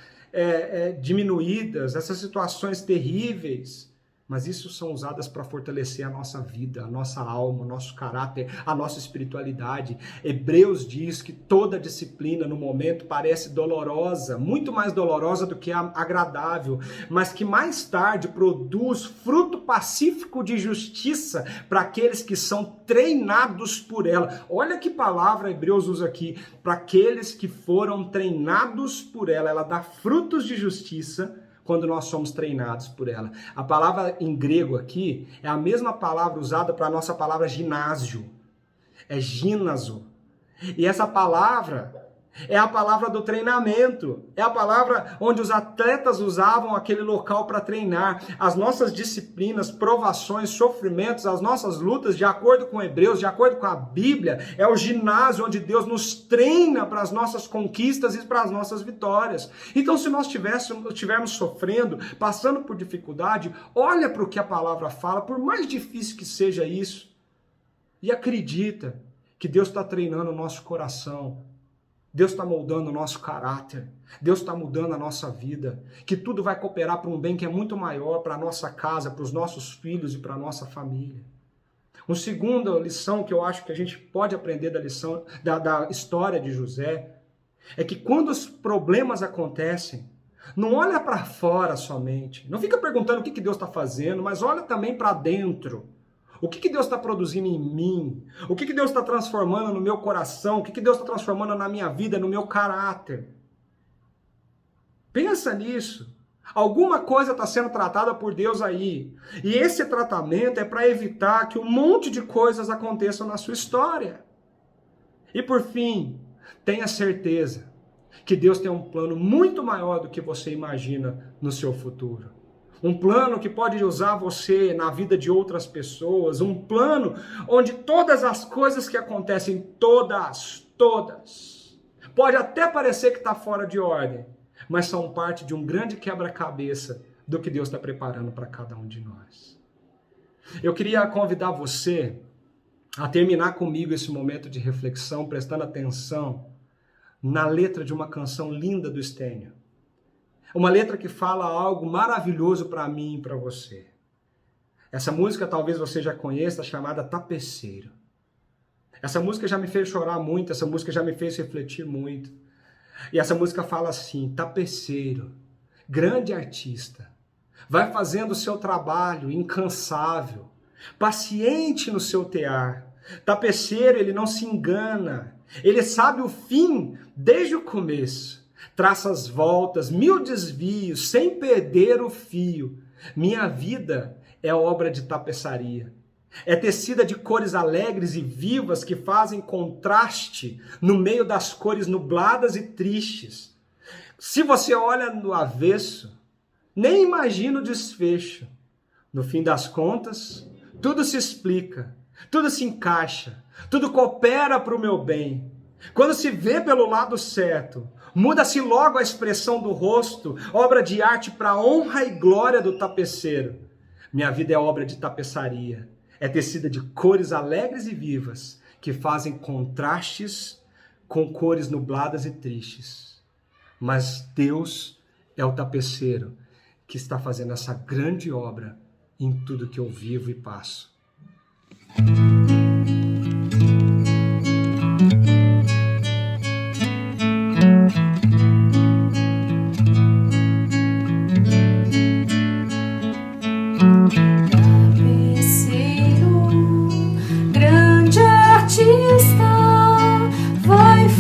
diminuídas, essas situações terríveis? Mas isso são usadas para fortalecer a nossa vida, a nossa alma, o nosso caráter, a nossa espiritualidade. Hebreus diz que toda disciplina no momento parece dolorosa, muito mais dolorosa do que agradável, mas que mais tarde produz fruto pacífico de justiça para aqueles que são treinados por ela. Olha que palavra Hebreus usa aqui, para aqueles que foram treinados por ela. Ela dá frutos de justiça quando nós somos treinados por ela. A palavra em grego aqui é a mesma palavra usada para a nossa palavra ginásio. É gínaso. E essa palavra é a palavra do treinamento. É a palavra onde os atletas usavam aquele local para treinar. As nossas disciplinas, provações, sofrimentos, as nossas lutas, de acordo com Hebreus, de acordo com a Bíblia, é o ginásio onde Deus nos treina para as nossas conquistas e para as nossas vitórias. Então, se nós estivermos sofrendo, passando por dificuldade, olha para o que a palavra fala, por mais difícil que seja isso, e acredita que Deus está treinando o nosso coração. Deus está moldando o nosso caráter, Deus está mudando a nossa vida, que tudo vai cooperar para um bem que é muito maior para a nossa casa, para os nossos filhos e para a nossa família. Uma segunda lição que eu acho que a gente pode aprender da lição da história de José é que quando os problemas acontecem, não olha para fora somente, não fica perguntando o que Deus está fazendo, mas olha também para dentro. O que Deus está produzindo em mim? O que Deus está transformando no meu coração? O que Deus está transformando na minha vida, no meu caráter? Pensa nisso. Alguma coisa está sendo tratada por Deus aí. E esse tratamento é para evitar que um monte de coisas aconteçam na sua história. E por fim, tenha certeza que Deus tem um plano muito maior do que você imagina no seu futuro. Um plano que pode usar você na vida de outras pessoas. Um plano onde todas as coisas que acontecem, todas, pode até parecer que está fora de ordem, mas são parte de um grande quebra-cabeça do que Deus está preparando para cada um de nós. Eu queria convidar você a terminar comigo esse momento de reflexão, prestando atenção na letra de uma canção linda do Stênio. Uma letra que fala algo maravilhoso para mim e para você. Essa música talvez você já conheça, chamada Tapeceiro. Essa música já me fez chorar muito, essa música já me fez refletir muito. E essa música fala assim: tapeceiro, grande artista, vai fazendo o seu trabalho incansável, paciente no seu tear. Tapeceiro, ele não se engana, ele sabe o fim desde o começo. Traça as voltas, 1000 desvios, sem perder o fio. Minha vida é obra de tapeçaria. É tecida de cores alegres e vivas que fazem contraste no meio das cores nubladas e tristes. Se você olha no avesso, nem imagina o desfecho. No fim das contas, tudo se explica, tudo se encaixa, tudo coopera para o meu bem. Quando se vê pelo lado certo, muda-se logo a expressão do rosto, obra de arte para a honra e glória do tapeceiro. Minha vida é obra de tapeçaria. É tecida de cores alegres e vivas, que fazem contrastes com cores nubladas e tristes. Mas Deus é o tapeceiro que está fazendo essa grande obra em tudo que eu vivo e passo.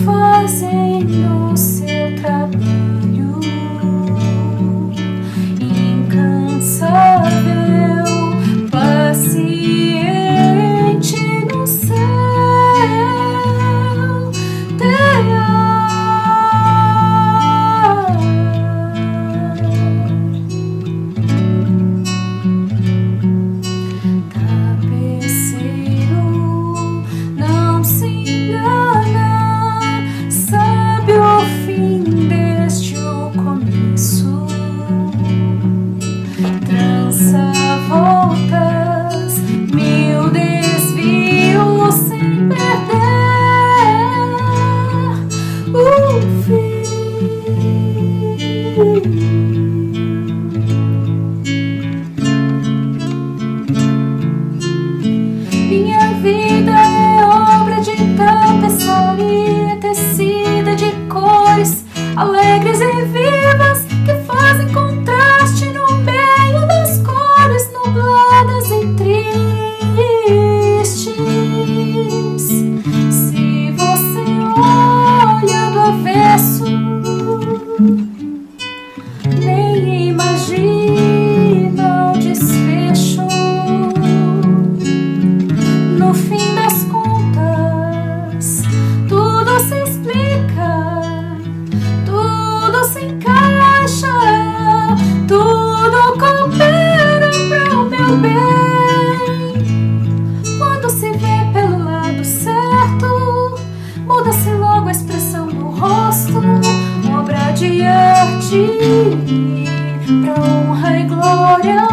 Fazendo o seu trabalho incansável, paciente no céu, tapeceiro, não se engana. O fim deste o começo, trança voltas, 1000 desvios sem perder o fim. Minha vida é obra de tapeçaria, tecida de cores alegres e vivas que fazem contraste no meio das cores nubladas e tristes. Se você olha do avesso, nem imagina o desfecho. No fim das contas, tudo se explica, tudo se encaixa, tudo coopera para o meu bem. Quando se vê pelo lado certo, muda-se logo a expressão do rosto, obra de arte para honra e glória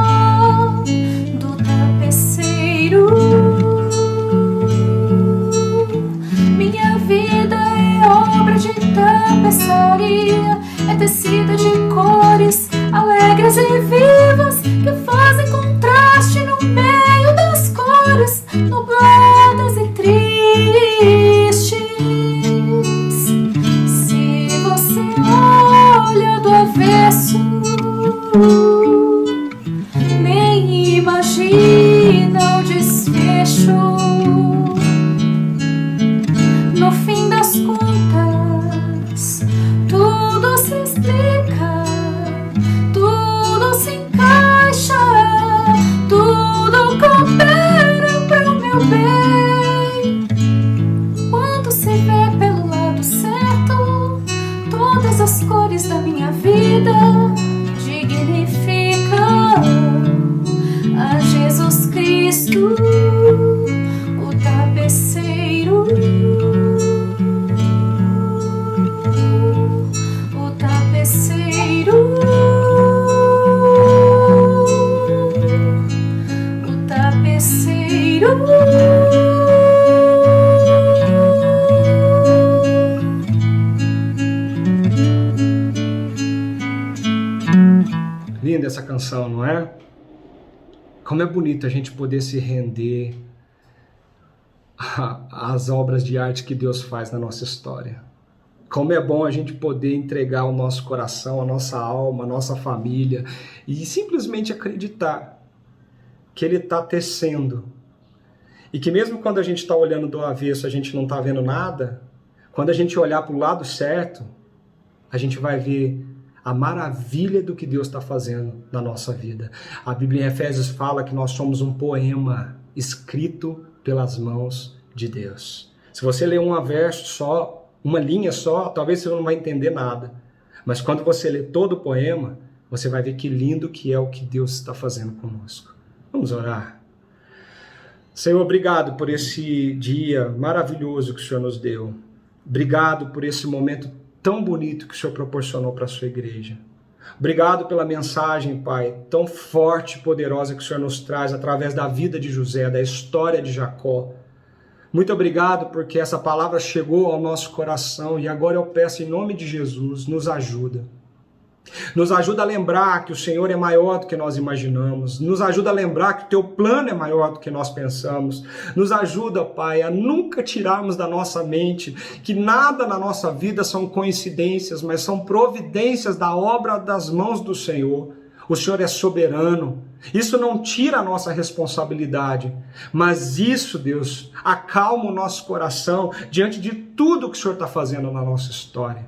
do tapeceiro. Minha vida é obra de tapeçaria, é tecida de cores alegres e vivas que fazem contraste no meio das cores nubladas e tristes. Se você olha do avesso, vida dignifica a Jesus Cristo, o tapeceiro. O tapeceiro. O tapeceiro. Linda essa canção, não é? Como é bonito a gente poder se render às obras de arte que Deus faz na nossa história. Como é bom a gente poder entregar o nosso coração, a nossa alma, a nossa família e simplesmente acreditar que Ele está tecendo. E que mesmo quando a gente está olhando do avesso, a gente não está vendo nada, quando a gente olhar para o lado certo, a gente vai ver a maravilha do que Deus está fazendo na nossa vida. A Bíblia em Efésios fala que nós somos um poema escrito pelas mãos de Deus. Se você ler um verso só, uma linha só, talvez você não vai entender nada. Mas quando você lê todo o poema, você vai ver que lindo que é o que Deus está fazendo conosco. Vamos orar. Senhor, obrigado por esse dia maravilhoso que o Senhor nos deu. Obrigado por esse momento tão bonito que o Senhor proporcionou para a sua igreja. Obrigado pela mensagem, Pai, tão forte e poderosa que o Senhor nos traz através da vida de José, da história de Jacó. Muito obrigado porque essa palavra chegou ao nosso coração e agora eu peço em nome de Jesus, nos ajuda. Nos ajuda a lembrar que o Senhor é maior do que nós imaginamos. Nos ajuda a lembrar que o Teu plano é maior do que nós pensamos. Nos ajuda, Pai, a nunca tirarmos da nossa mente que nada na nossa vida são coincidências, mas são providências da obra das mãos do Senhor. O Senhor é soberano. Isso não tira a nossa responsabilidade, mas isso, Deus, acalma o nosso coração diante de tudo que o Senhor está fazendo na nossa história.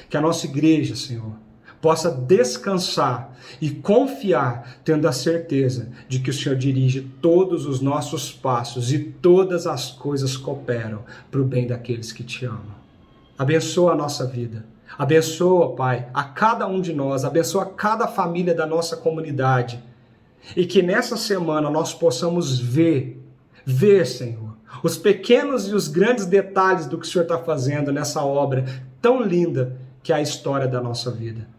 Que a nossa igreja, Senhor, possa descansar e confiar, tendo a certeza de que o Senhor dirige todos os nossos passos e todas as coisas cooperam para o bem daqueles que te amam. Abençoa a nossa vida. Abençoa, Pai, a cada um de nós. Abençoa cada família da nossa comunidade. E que nessa semana nós possamos ver, Senhor, os pequenos e os grandes detalhes do que o Senhor está fazendo nessa obra tão linda que é a história da nossa vida.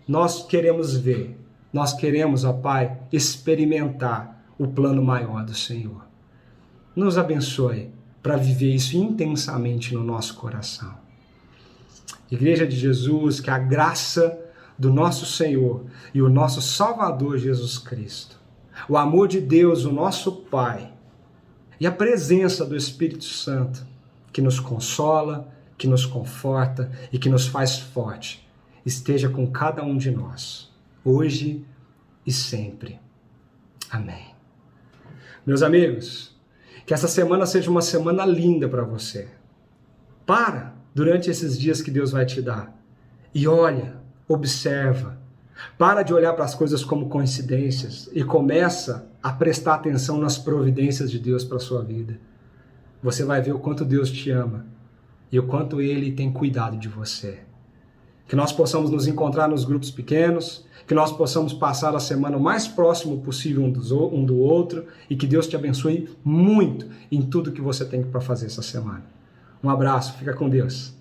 Nós queremos ver, nós queremos, ó Pai, experimentar o plano maior do Senhor. Nos abençoe para viver isso intensamente no nosso coração. Igreja de Jesus, que a graça do nosso Senhor e o nosso Salvador Jesus Cristo, o amor de Deus, o nosso Pai, e a presença do Espírito Santo, que nos consola, que nos conforta e que nos faz forte, esteja com cada um de nós, hoje e sempre. Amém. Meus amigos, que essa semana seja uma semana linda para você. Para durante esses dias que Deus vai te dar e olha, observa. Para de olhar para as coisas como coincidências e começa a prestar atenção nas providências de Deus para a sua vida. Você vai ver o quanto Deus te ama e o quanto Ele tem cuidado de você. Que nós possamos nos encontrar nos grupos pequenos, que nós possamos passar a semana o mais próximo possível um do outro e que Deus te abençoe muito em tudo que você tem para fazer essa semana. Um abraço, fica com Deus.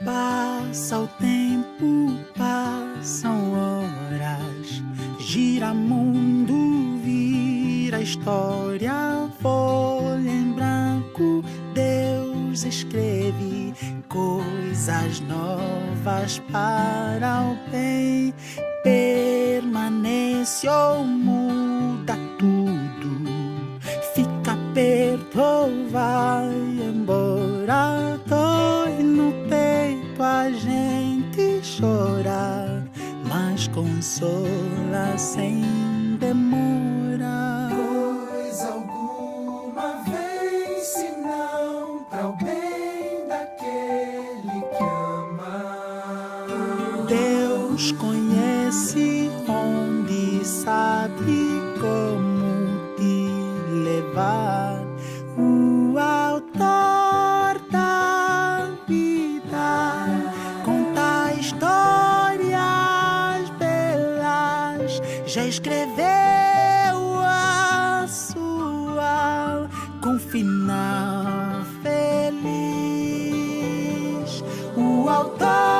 Passa o tempo, passam horas, gira mundo, vira história, folha em branco, Deus escreve coisas novas para o bem, permanece ou muda tudo, fica perto ou vai embora, dói no peito a gente chora, mas consola sem demora. Coisa alguma vem se já escreveu a sua com final feliz. O autor